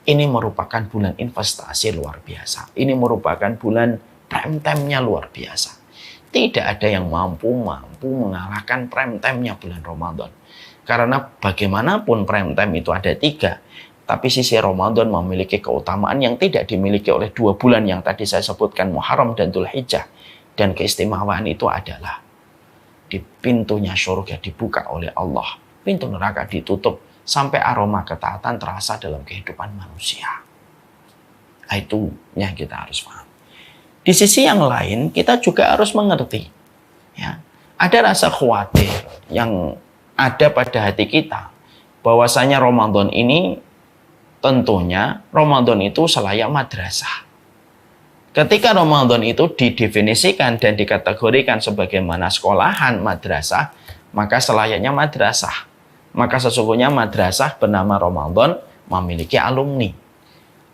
S1: Ini merupakan bulan investasi luar biasa. Ini merupakan bulan prime time-nya luar biasa. Tidak ada yang mampu mengalahkan prime time-nya bulan Ramadan. Karena bagaimanapun prime time itu ada 3. Tapi sisi Ramadan memiliki keutamaan yang tidak dimiliki oleh 2 bulan yang tadi saya sebutkan, Muharram dan Dzulhijjah. Dan keistimewaan itu adalah di pintunya surga dibuka oleh Allah. Pintu neraka ditutup sampai aroma ketaatan terasa dalam kehidupan manusia. Itu yang kita harus paham. Di sisi yang lain, kita juga harus mengerti. Ya, ada rasa khawatir yang ada pada hati kita. Bahwasanya Ramadan ini, tentunya Ramadan itu selayak madrasah. Ketika Ramadan itu didefinisikan dan dikategorikan sebagaimana sekolahan madrasah, maka selayaknya madrasah. Maka sesungguhnya madrasah bernama Ramadan memiliki alumni.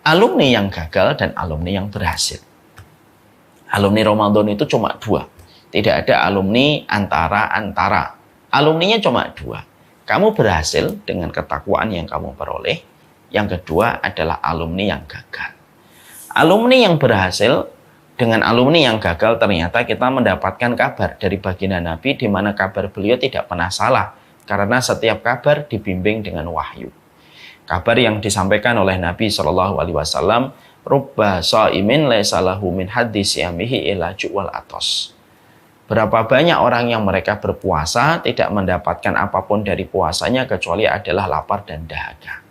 S1: Alumni yang gagal dan alumni yang berhasil. Alumni Ramadan itu cuma 2. Tidak ada alumni antara-antara. Alumninya cuma 2. Kamu berhasil dengan ketakwaan yang kamu peroleh. Yang kedua adalah alumni yang gagal. Alumni yang berhasil dengan alumni yang gagal, ternyata kita mendapatkan kabar dari baginda Nabi, di mana kabar beliau tidak pernah salah. Karena setiap kabar dibimbing dengan wahyu. Kabar yang disampaikan oleh Nabi SAW, Rubba sha'imin laisa lahu min haddi siyamihi illa ju'wal atos. Berapa banyak orang yang mereka berpuasa tidak mendapatkan apapun dari puasanya kecuali adalah lapar dan dahaga.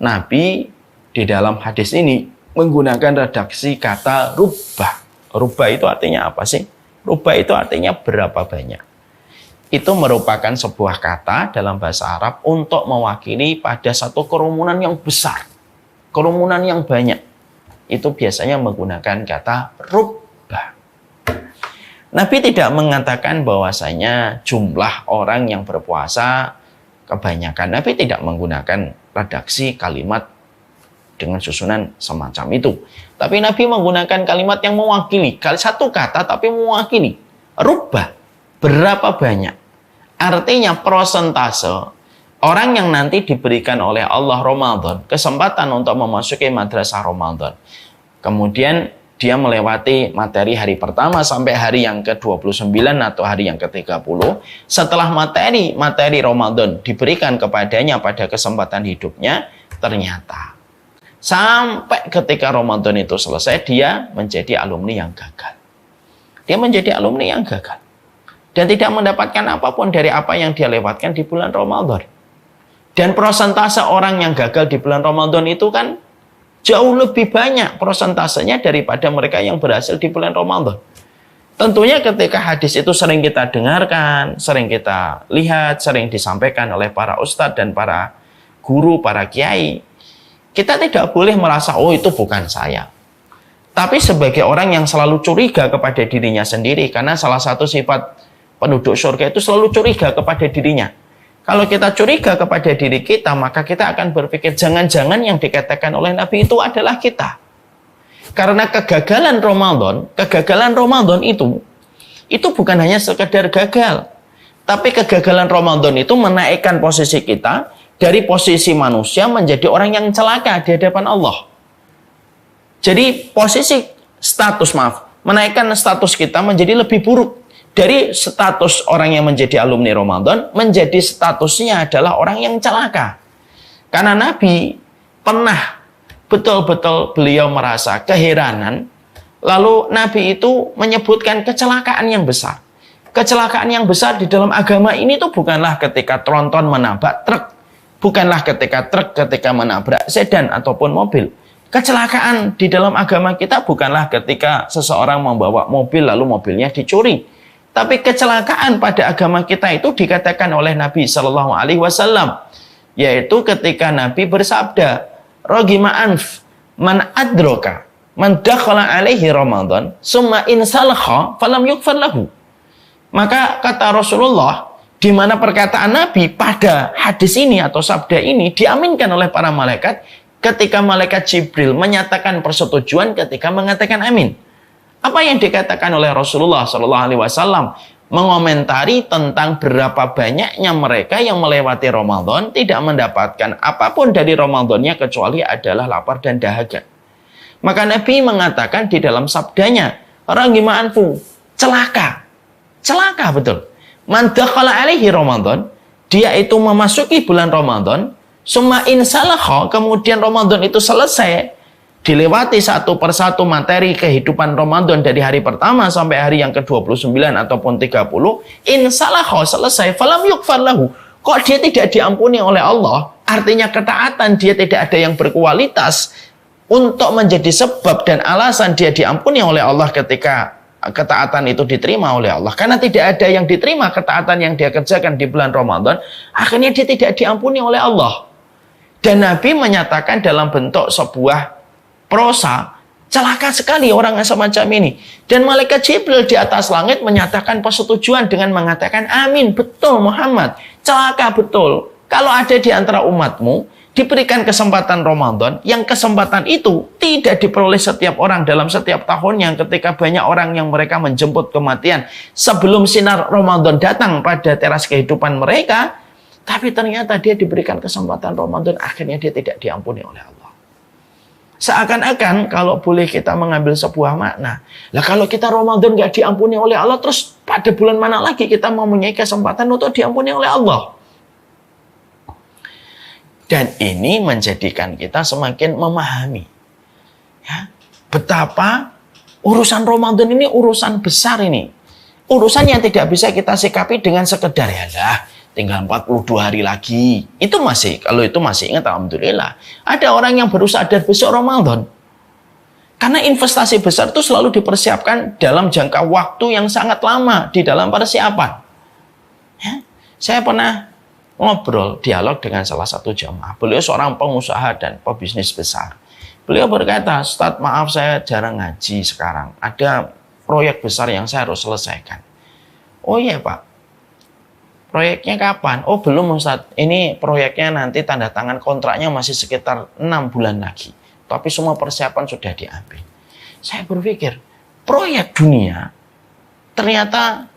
S1: Nabi di dalam hadis ini menggunakan redaksi kata rubba. Rubba itu artinya apa sih? Rubba itu artinya berapa banyak. Itu merupakan sebuah kata dalam bahasa Arab untuk mewakili pada satu kerumunan yang besar. Kerumunan yang banyak. Itu biasanya menggunakan kata rubba. Nabi tidak mengatakan bahwasanya jumlah orang yang berpuasa kebanyakan. Nabi tidak menggunakan redaksi kalimat dengan susunan semacam itu. Tapi Nabi menggunakan kalimat yang mewakili. Satu kata tapi mewakili. Rubba. Berapa banyak. Artinya persentase orang yang nanti diberikan oleh Allah Ramadan kesempatan untuk memasuki madrasah Ramadan. Kemudian dia melewati materi hari pertama sampai hari yang ke-29 atau hari yang ke-30. Setelah materi Ramadan diberikan kepadanya pada kesempatan hidupnya, ternyata sampai ketika Ramadan itu selesai, dia menjadi alumni yang gagal. Dia menjadi alumni yang gagal. Dan tidak mendapatkan apapun dari apa yang dia lewatkan di bulan Ramadan. Dan persentase orang yang gagal di bulan Ramadan itu kan jauh lebih banyak persentasenya daripada mereka yang berhasil di bulan Ramadan. Tentunya ketika hadis itu sering kita dengarkan, sering kita lihat, sering disampaikan oleh para ustadz dan para guru, para kiai, kita tidak boleh merasa, oh itu bukan saya. Tapi sebagai orang yang selalu curiga kepada dirinya sendiri, karena salah satu sifat penduduk surga itu selalu curiga kepada dirinya. Kalau kita curiga kepada diri kita, maka kita akan berpikir, jangan-jangan yang dikatakan oleh Nabi itu adalah kita. Karena kegagalan Ramadan itu bukan hanya sekedar gagal. Tapi kegagalan Ramadan itu menaikkan posisi kita dari posisi manusia menjadi orang yang celaka di hadapan Allah. Jadi menaikkan status kita menjadi lebih buruk. Dari status orang yang menjadi alumni Ramadan, menjadi statusnya adalah orang yang celaka. Karena Nabi pernah betul-betul beliau merasa keheranan, lalu Nabi itu menyebutkan kecelakaan yang besar. Kecelakaan yang besar di dalam agama ini tuh bukanlah ketika tronton menabrak truk, bukanlah ketika truk menabrak sedan ataupun mobil. Kecelakaan di dalam agama kita bukanlah ketika seseorang membawa mobil lalu mobilnya dicuri. Tapi kecelakaan pada agama kita itu dikatakan oleh Nabi Shallallahu Alaihi Wasallam, yaitu ketika Nabi bersabda, "Rogima anf man adroka man dakhala alaihi Ramadan, summa insalakha falam yukfar lahu." Maka kata Rasulullah, di mana perkataan Nabi pada hadis ini atau sabda ini diaminkan oleh para malaikat, ketika malaikat Jibril menyatakan persetujuan ketika mengatakan amin. Apa yang dikatakan oleh Rasulullah SAW mengomentari tentang berapa banyaknya mereka yang melewati Ramadan tidak mendapatkan apapun dari Ramadannya kecuali adalah lapar dan dahaga. Maka Nabi mengatakan di dalam sabdanya, "Ragima'anfu, celaka betul. Man dakhala alaihi Ramadan, dia itu memasuki bulan Ramadan, summa insalakha, kemudian Ramadan itu selesai, dilewati satu persatu materi kehidupan Ramadan dari hari pertama sampai hari yang ke-29 ataupun 30, insalakha, selesai, falam yukfar lahu." Kok dia tidak diampuni oleh Allah? Artinya ketaatan dia tidak ada yang berkualitas untuk menjadi sebab dan alasan dia diampuni oleh Allah ketika ketaatan itu diterima oleh Allah. Karena tidak ada yang diterima ketaatan yang dia kerjakan di bulan Ramadan, akhirnya dia tidak diampuni oleh Allah. Dan Nabi menyatakan dalam bentuk sebuah prosa, celaka sekali orang yang semacam ini. Dan malaikat Jibril di atas langit menyatakan persetujuan dengan mengatakan, amin, betul Muhammad, celaka betul. Kalau ada di antara umatmu diberikan kesempatan Ramadan, yang kesempatan itu tidak diperoleh setiap orang dalam setiap tahunnya, ketika banyak orang yang mereka menjemput kematian sebelum sinar Ramadan datang pada teras kehidupan mereka, tapi ternyata dia diberikan kesempatan Ramadan, akhirnya dia tidak diampuni oleh Allah. Seakan-akan kalau boleh kita mengambil sebuah makna, lah kalau kita Ramadan gak diampuni oleh Allah, terus pada bulan mana lagi kita mempunyai kesempatan untuk diampuni oleh Allah? Dan ini menjadikan kita semakin memahami ya, betapa urusan Ramadan ini urusan besar ini. Urusan yang tidak bisa kita sikapi dengan sekedar ya lah, tinggal 42 hari lagi. Itu masih, kalau itu masih ingat, alhamdulillah. Ada orang yang baru sadar besok Ramadan. Karena investasi besar itu selalu dipersiapkan dalam jangka waktu yang sangat lama di dalam persiapan. Ya, saya pernah ngobrol, dialog dengan salah satu jamaah. Beliau seorang pengusaha dan pebisnis besar. Beliau berkata, Ustadz, maaf saya jarang ngaji sekarang. Ada proyek besar yang saya harus selesaikan. Oh iya Pak. Proyeknya kapan? Oh belum Ustadz, ini proyeknya nanti tanda tangan kontraknya masih sekitar 6 bulan lagi. Tapi semua persiapan sudah diambil. Saya berpikir, proyek dunia ternyata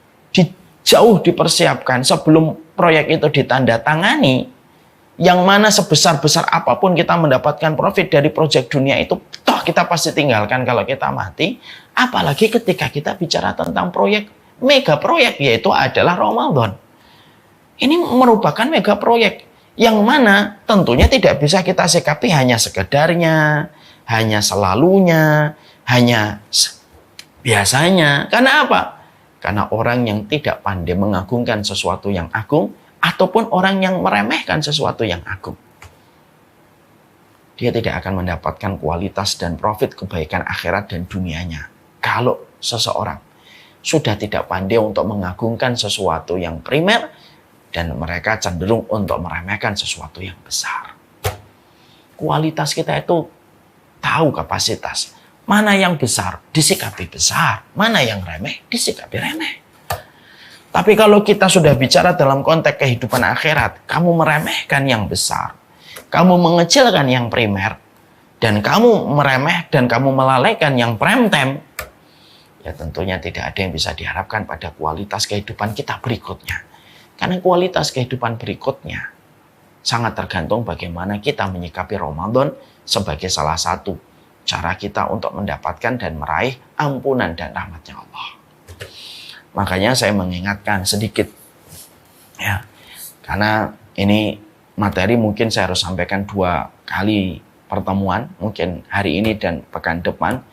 S1: jauh dipersiapkan sebelum proyek itu ditandatangani. Yang mana sebesar-besar apapun kita mendapatkan profit dari proyek dunia itu, toh kita pasti tinggalkan kalau kita mati. Apalagi ketika kita bicara tentang proyek, mega proyek, yaitu adalah Ramadan. Ini merupakan mega proyek yang mana tentunya tidak bisa kita sikapi hanya sekedarnya, hanya selalunya, hanya biasanya. Karena apa? Karena orang yang tidak pandai mengagungkan sesuatu yang agung, ataupun orang yang meremehkan sesuatu yang agung, dia tidak akan mendapatkan kualitas dan profit kebaikan akhirat dan dunianya. Kalau seseorang sudah tidak pandai untuk mengagungkan sesuatu yang primer, dan mereka cenderung untuk meremehkan sesuatu yang besar. Kualitas kita itu tahu kapasitas. Mana yang besar, disikapi besar. Mana yang remeh, disikapi remeh. Tapi kalau kita sudah bicara dalam konteks kehidupan akhirat, kamu meremehkan yang besar, kamu mengecilkan yang primer, dan kamu meremeh dan kamu melalaikan yang prime time, ya tentunya tidak ada yang bisa diharapkan pada kualitas kehidupan kita berikutnya. Karena kualitas kehidupan berikutnya sangat tergantung bagaimana kita menyikapi Ramadan sebagai salah satu cara kita untuk mendapatkan dan meraih ampunan dan rahmatnya Allah. Makanya saya mengingatkan sedikit, ya, karena ini materi mungkin saya harus sampaikan 2 kali pertemuan, mungkin hari ini dan pekan depan.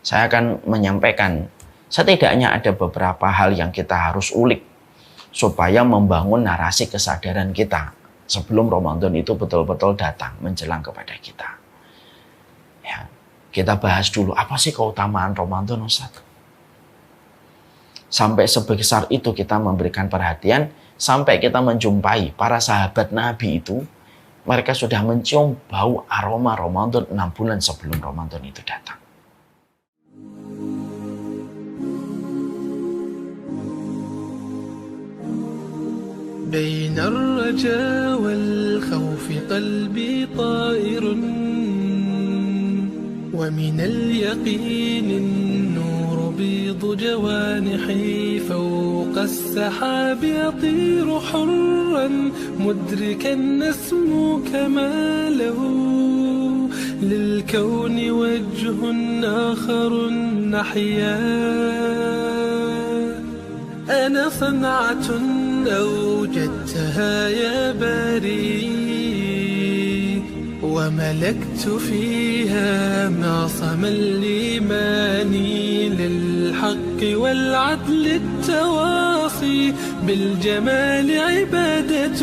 S1: Saya akan menyampaikan setidaknya ada beberapa hal yang kita harus ulik supaya membangun narasi kesadaran kita sebelum Ramadan itu betul-betul datang menjelang kepada kita. Ya, kita bahas dulu apa sih keutamaan Ramadan, Ustaz? Sampai sebesar itu kita memberikan perhatian, sampai kita menjumpai para sahabat Nabi itu, mereka sudah mencium bau aroma Ramadan 6 bulan sebelum Ramadan itu datang.
S5: بين الرجاء والخوف قلبي طائر ومن اليقين النور بيض جوانحي فوق السحاب يطير حرا مدركا نسمو كماله للكون وجه آخر نحيا أنا صنعة أوجدتها يا باري وملكت فيها معصم الإيمان للحق والعدل التواصي بالجمال عبادة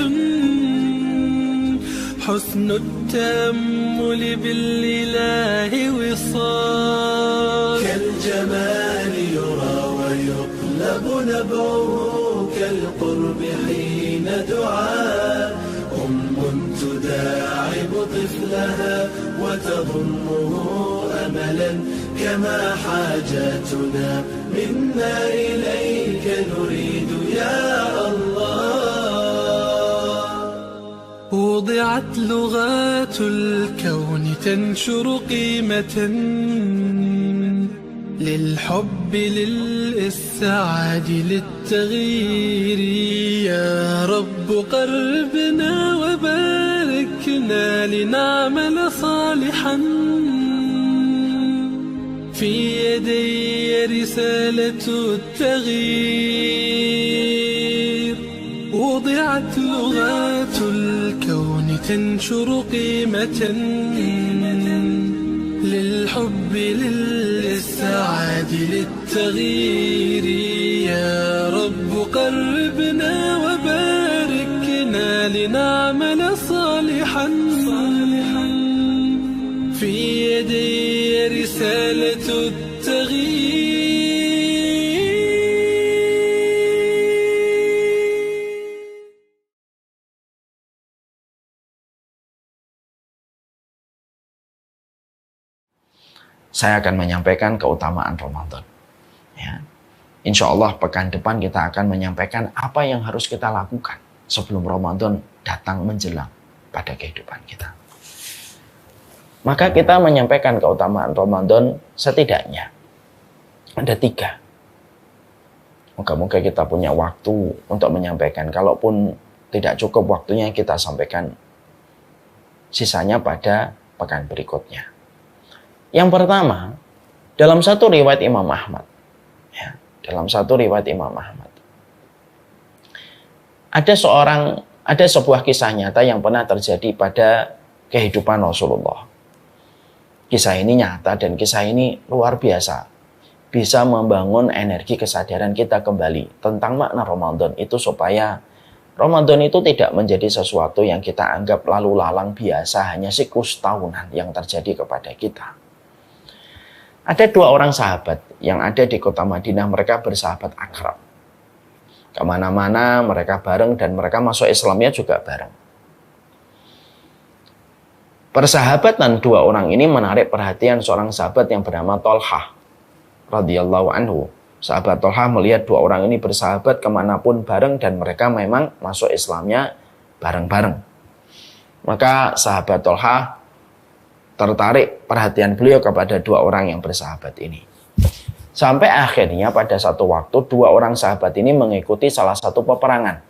S5: حسن التأمل بالإله وصال كالجمال يرى ويقلب نبعه كالقرب حين دعاء تداعب طفلها وتضمه أملا كما حاجاتنا منا إليك نريد يا الله وضعت لغات الكون تنشر قيمة للحب للإسعاد للتغيير يا رب قربنا وباركنا لنعمل صالحا في يدي رسالة التغيير وضعت لغات الكون تنشر قيمة للحب للسعاد للتغيير يا رب قربنا وباركنا لنعمل صالحا في يدي رسالة التغيير
S1: Saya akan menyampaikan keutamaan Ramadan. Ya. Insya Allah pekan depan kita akan menyampaikan apa yang harus kita lakukan sebelum Ramadan datang menjelang pada kehidupan kita. Maka kita menyampaikan keutamaan Ramadan setidaknya ada 3. Moga-moga kita punya waktu untuk menyampaikan. Kalaupun tidak cukup waktunya, kita sampaikan sisanya pada pekan berikutnya. Yang pertama, dalam satu riwayat Imam Ahmad, ya, dalam satu riwayat Imam Ahmad, ada sebuah kisah nyata yang pernah terjadi pada kehidupan Rasulullah. Kisah ini nyata dan kisah ini luar biasa. Bisa membangun energi kesadaran kita kembali tentang makna Ramadan itu, supaya Ramadan itu tidak menjadi sesuatu yang kita anggap lalu lalang biasa, hanya siklus tahunan yang terjadi kepada kita. Ada dua orang sahabat yang ada di kota Madinah, mereka bersahabat akrab. Kemana-mana mereka bareng dan mereka masuk Islamnya juga bareng. Persahabatan dua orang ini menarik perhatian seorang sahabat yang bernama Thalhah radhiyallahu anhu. Sahabat Thalhah melihat dua orang ini bersahabat kemanapun bareng dan mereka memang masuk Islamnya bareng-bareng. Maka sahabat Thalhah tertarik perhatian beliau kepada dua orang yang bersahabat ini. Sampai akhirnya pada satu waktu dua orang sahabat ini mengikuti salah satu peperangan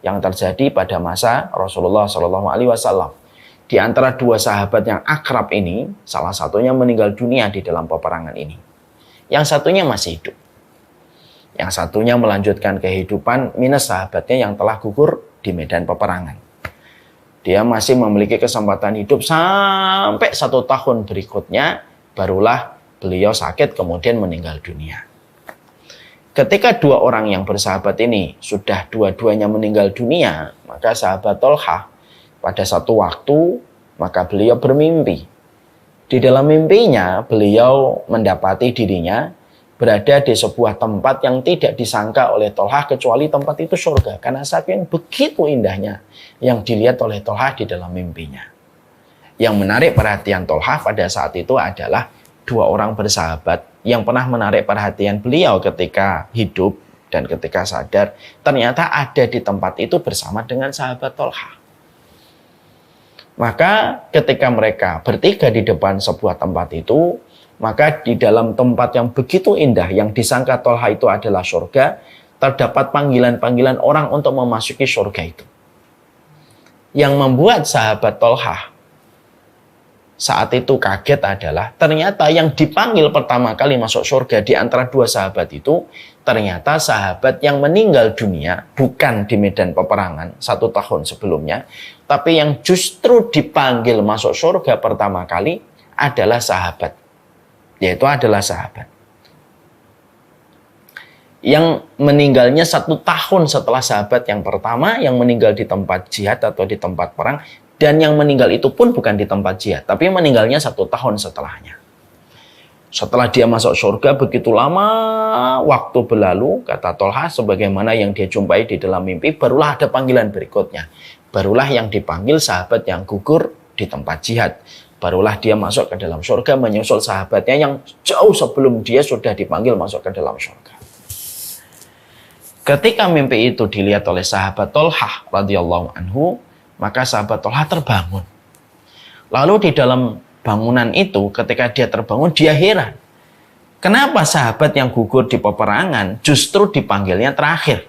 S1: yang terjadi pada masa Rasulullah SAW. Di antara dua sahabat yang akrab ini, salah satunya meninggal dunia di dalam peperangan ini. Yang satunya masih hidup. Yang satunya melanjutkan kehidupan minus sahabatnya yang telah gugur di medan peperangan. Dia masih memiliki kesempatan hidup sampai 1 tahun berikutnya, barulah beliau sakit kemudian meninggal dunia. Ketika dua orang yang bersahabat ini sudah dua-duanya meninggal dunia, maka sahabat Thalhah pada satu waktu maka beliau bermimpi. Di dalam mimpinya beliau mendapati dirinya berada di sebuah tempat yang tidak disangka oleh Thalhah kecuali tempat itu surga, karena saking begitu indahnya yang dilihat oleh Thalhah di dalam mimpinya. Yang menarik perhatian Thalhah pada saat itu adalah dua orang bersahabat yang pernah menarik perhatian beliau ketika hidup dan ketika sadar, ternyata ada di tempat itu bersama dengan sahabat Thalhah. Maka ketika mereka bertiga di depan sebuah tempat itu, maka di dalam tempat yang begitu indah yang disangka Thalhah itu adalah surga, terdapat panggilan-panggilan orang untuk memasuki surga itu. Yang membuat sahabat Thalhah saat itu kaget adalah ternyata yang dipanggil pertama kali masuk surga di antara dua sahabat itu ternyata sahabat yang meninggal dunia bukan di medan peperangan 1 tahun sebelumnya, tapi yang justru dipanggil masuk surga pertama kali adalah sahabat, yaitu adalah sahabat yang meninggalnya 1 tahun setelah sahabat yang pertama yang meninggal di tempat jihad atau di tempat perang. Dan yang meninggal itu pun bukan di tempat jihad, tapi meninggalnya 1 tahun setelahnya. Setelah dia masuk surga, begitu lama waktu berlalu, kata Thalhah, sebagaimana yang dia jumpai di dalam mimpi, barulah ada panggilan berikutnya. Barulah yang dipanggil sahabat yang gugur di tempat jihad. Barulah dia masuk ke dalam surga, menyusul sahabatnya yang jauh sebelum dia sudah dipanggil masuk ke dalam surga. Ketika mimpi itu dilihat oleh sahabat Thalhah radhiyallahu anhu, maka sahabat Thalhah terbangun. Lalu di dalam bangunan itu, ketika dia terbangun, dia heran. Kenapa sahabat yang gugur di peperangan justru dipanggilnya terakhir?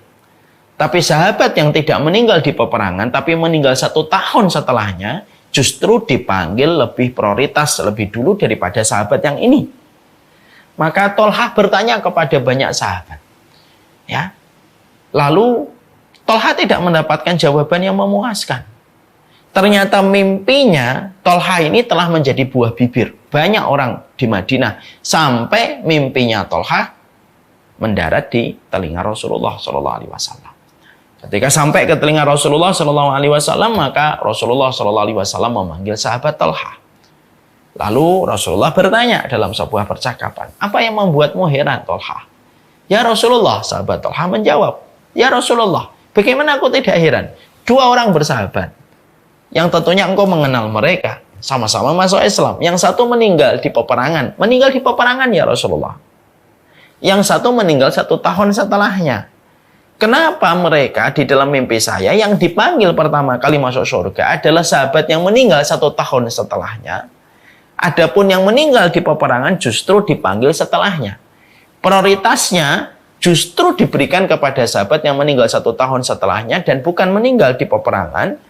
S1: Tapi sahabat yang tidak meninggal di peperangan, tapi meninggal 1 tahun setelahnya, justru dipanggil lebih prioritas, lebih dulu daripada sahabat yang ini. Maka Thalhah bertanya kepada banyak sahabat. Ya. Lalu Thalhah tidak mendapatkan jawaban yang memuaskan. Ternyata mimpinya Thalhah ini telah menjadi buah bibir banyak orang di Madinah, sampai mimpinya Thalhah mendarat di telinga Rasulullah SAW. Ketika sampai ke telinga Rasulullah SAW, maka Rasulullah SAW memanggil sahabat Thalhah. Lalu Rasulullah bertanya dalam sebuah percakapan, apa yang membuatmu heran Thalhah? Ya Rasulullah, sahabat Thalhah menjawab, ya Rasulullah, bagaimana aku tidak heran? 2 orang bersahabat yang tentunya engkau mengenal mereka, sama-sama masuk Islam. Yang satu meninggal di peperangan. Meninggal di peperangan ya Rasulullah. Yang satu meninggal 1 tahun setelahnya. Kenapa mereka di dalam mimpi saya yang dipanggil pertama kali masuk surga adalah sahabat yang meninggal 1 tahun setelahnya. Adapun yang meninggal di peperangan justru dipanggil setelahnya. Prioritasnya justru diberikan kepada sahabat yang meninggal 1 tahun setelahnya dan bukan meninggal di peperangan,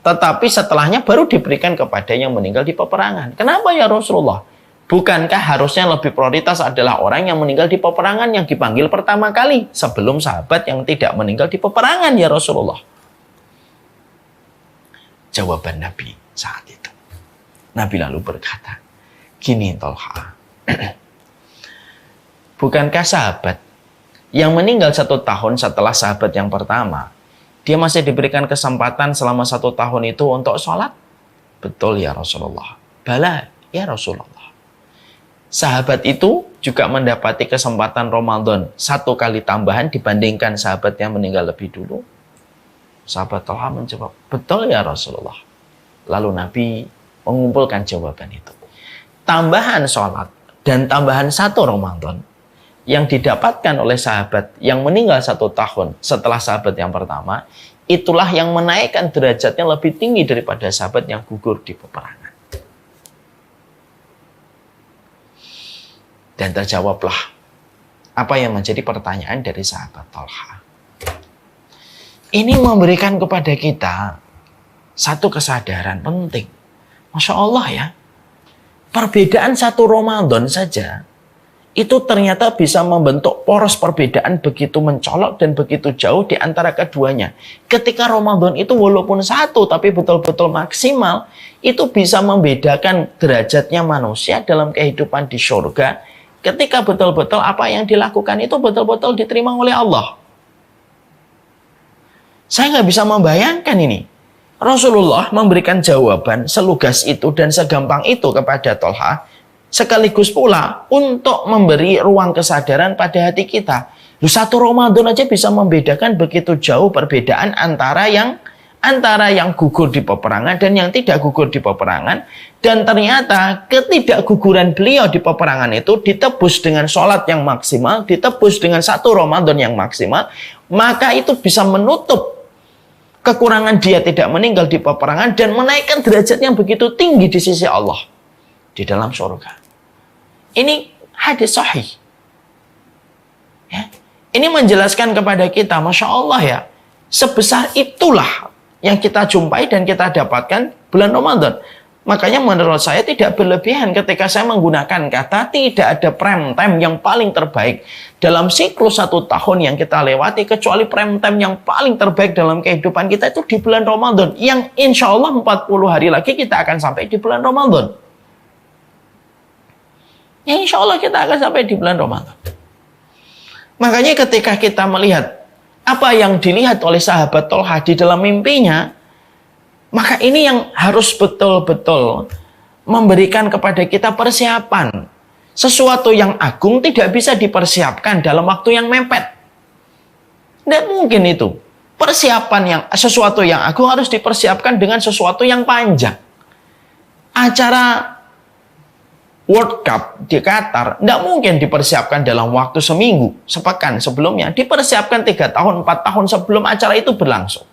S1: Tetapi setelahnya baru diberikan kepada yang meninggal di peperangan. Kenapa ya Rasulullah? Bukankah harusnya lebih prioritas adalah orang yang meninggal di peperangan yang dipanggil pertama kali sebelum sahabat yang tidak meninggal di peperangan ya Rasulullah? Jawaban Nabi saat itu. Nabi lalu berkata, gini Tolha, bukankah sahabat yang meninggal 1 tahun setelah sahabat yang pertama, dia masih diberikan kesempatan selama 1 tahun itu untuk sholat? Betul ya Rasulullah. Bala ya Rasulullah. Sahabat itu juga mendapati kesempatan Ramadan 1 kali tambahan dibandingkan sahabat yang meninggal lebih dulu. Sahabat Tolha menjawab, betul ya Rasulullah. Lalu Nabi mengumpulkan jawaban itu. Tambahan sholat dan tambahan 1 Ramadan yang didapatkan oleh sahabat yang meninggal 1 tahun setelah sahabat yang pertama, itulah yang menaikkan derajatnya lebih tinggi daripada sahabat yang gugur di peperangan. Dan terjawablah apa yang menjadi pertanyaan dari sahabat Tolha. Ini memberikan kepada kita satu kesadaran penting. Masya Allah ya, perbedaan 1 Ramadan saja itu ternyata bisa membentuk poros perbedaan begitu mencolok dan begitu jauh di antara keduanya. Ketika Ramadan itu walaupun 1 tapi betul-betul maksimal, itu bisa membedakan derajatnya manusia dalam kehidupan di surga ketika betul-betul apa yang dilakukan itu betul-betul diterima oleh Allah. Saya nggak bisa membayangkan ini. Rasulullah memberikan jawaban selugas itu dan segampang itu kepada Tolha, sekaligus pula untuk memberi ruang kesadaran pada hati kita. 1 Ramadan aja bisa membedakan begitu jauh perbedaan antara yang gugur di peperangan dan yang tidak gugur di peperangan. Dan ternyata ketidakguguran beliau di peperangan itu ditebus dengan sholat yang maksimal, ditebus dengan 1 Ramadan yang maksimal, maka itu bisa menutup kekurangan dia tidak meninggal di peperangan dan menaikkan derajat yang begitu tinggi di sisi Allah di dalam surga. Ini hadis sahih. Ya. Ini menjelaskan kepada kita, Masya Allah ya, sebesar itulah yang kita jumpai dan kita dapatkan bulan Ramadan. Makanya menurut saya tidak berlebihan ketika saya menggunakan kata tidak ada prime time yang paling terbaik dalam siklus 1 tahun yang kita lewati, kecuali prime time yang paling terbaik dalam kehidupan kita itu di bulan Ramadan, yang insya Allah 40 hari lagi kita akan sampai di bulan Ramadan. Ya insya Allah kita akan sampai di bulan Ramadan. Makanya ketika kita melihat apa yang dilihat oleh sahabat Tolha di dalam mimpinya, maka ini yang harus betul-betul memberikan kepada kita persiapan. Sesuatu yang agung tidak bisa dipersiapkan dalam waktu yang mepet. Tidak mungkin itu. Sesuatu yang agung harus dipersiapkan dengan sesuatu yang panjang. Acara World Cup di Qatar tidak mungkin dipersiapkan dalam waktu seminggu, sepekan sebelumnya. Dipersiapkan 3 tahun, 4 tahun sebelum acara itu berlangsung.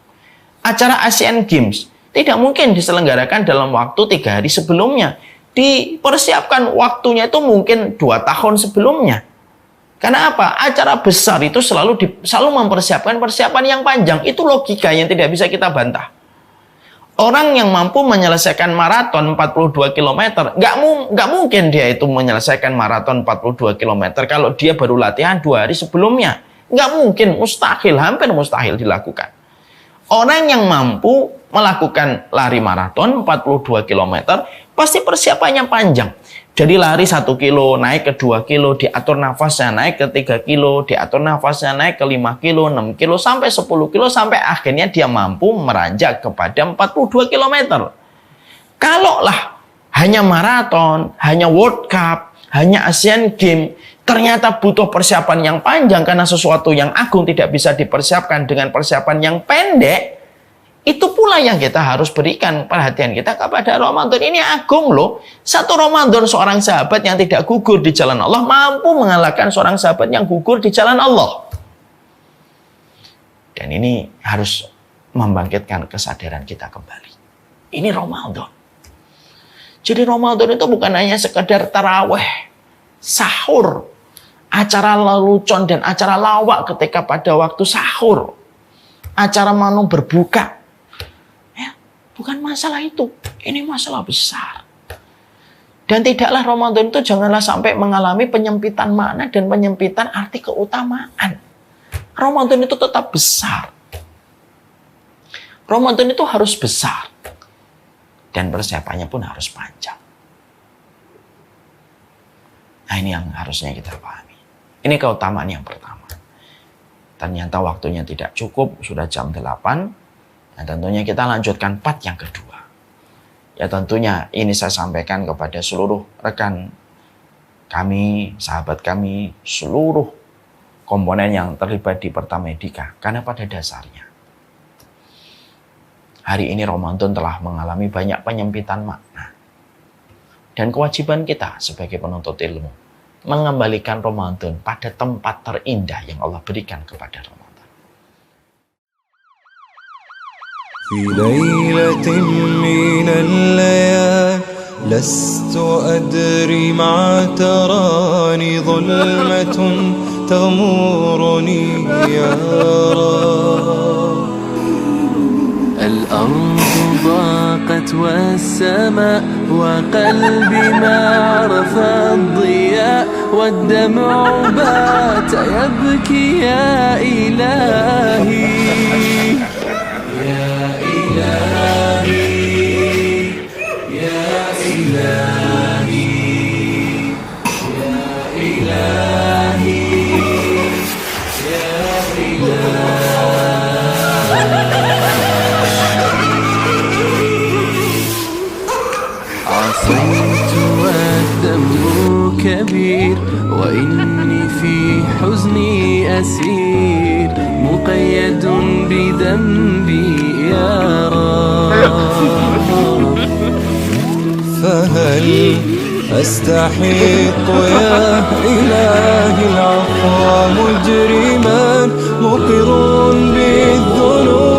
S1: Acara Asian Games tidak mungkin diselenggarakan dalam waktu 3 hari sebelumnya. Dipersiapkan waktunya itu mungkin 2 tahun sebelumnya. Karena apa? Acara besar itu selalu mempersiapkan persiapan yang panjang. Itu logika yang tidak bisa kita bantah. Orang yang mampu menyelesaikan maraton 42 km, nggak mungkin dia itu menyelesaikan maraton 42 km kalau dia baru latihan 2 hari sebelumnya. Nggak mungkin, mustahil, hampir mustahil dilakukan. Orang yang mampu melakukan lari maraton 42 km, pasti persiapannya panjang. Jadi lari 1 kilo, naik ke 2 kilo, diatur nafasnya, naik ke 3 kilo, diatur nafasnya, naik ke 5 kilo, 6 kilo, sampai 10 kilo, sampai akhirnya dia mampu meranjak kepada 42 km. Kalaulah hanya maraton, hanya World Cup, hanya Asian Games, ternyata butuh persiapan yang panjang karena sesuatu yang agung tidak bisa dipersiapkan dengan persiapan yang pendek. Itu pula yang kita harus berikan perhatian kita kepada Ramadan. Ini agung loh. 1 Ramadan seorang sahabat yang tidak gugur di jalan Allah mampu mengalahkan seorang sahabat yang gugur di jalan Allah. Dan ini harus membangkitkan kesadaran kita kembali. Ini Ramadan. Jadi Ramadan itu bukan hanya sekedar taraweh, sahur, acara lelucon dan acara lawak ketika pada waktu sahur, acara manu berbuka. Bukan masalah itu. Ini masalah besar. Dan tidaklah Ramadan itu janganlah sampai mengalami penyempitan makna dan penyempitan arti keutamaan. Ramadan itu tetap besar. Ramadan itu harus besar. Dan persiapannya pun harus panjang. Nah, ini yang harusnya kita pahami. Ini keutamaan yang pertama. Ternyata waktunya tidak cukup, sudah jam 8. Nah, tentunya kita lanjutkan part yang kedua. Ya tentunya ini saya sampaikan kepada seluruh rekan kami, sahabat kami, seluruh komponen yang terlibat di Pertamedika. Karena pada dasarnya, hari ini Ramadan telah mengalami banyak penyempitan makna. Dan kewajiban kita sebagai penuntut ilmu, mengembalikan Ramadan pada tempat terindah yang Allah berikan kepada Ramadan.
S5: في ليلة من الليال لست أدري ما تراني ظلمة تغمرني يا رب الأرض ضاقت والسماء وقلبي ما عرف الضياء والدمع بات يبكي يا إلهي عصيت والذنب كبير وإني في حزني أسير مقيد بذنبي يا رب فهل أستحق يا إلهي العفو مجرما مقر بالذنوب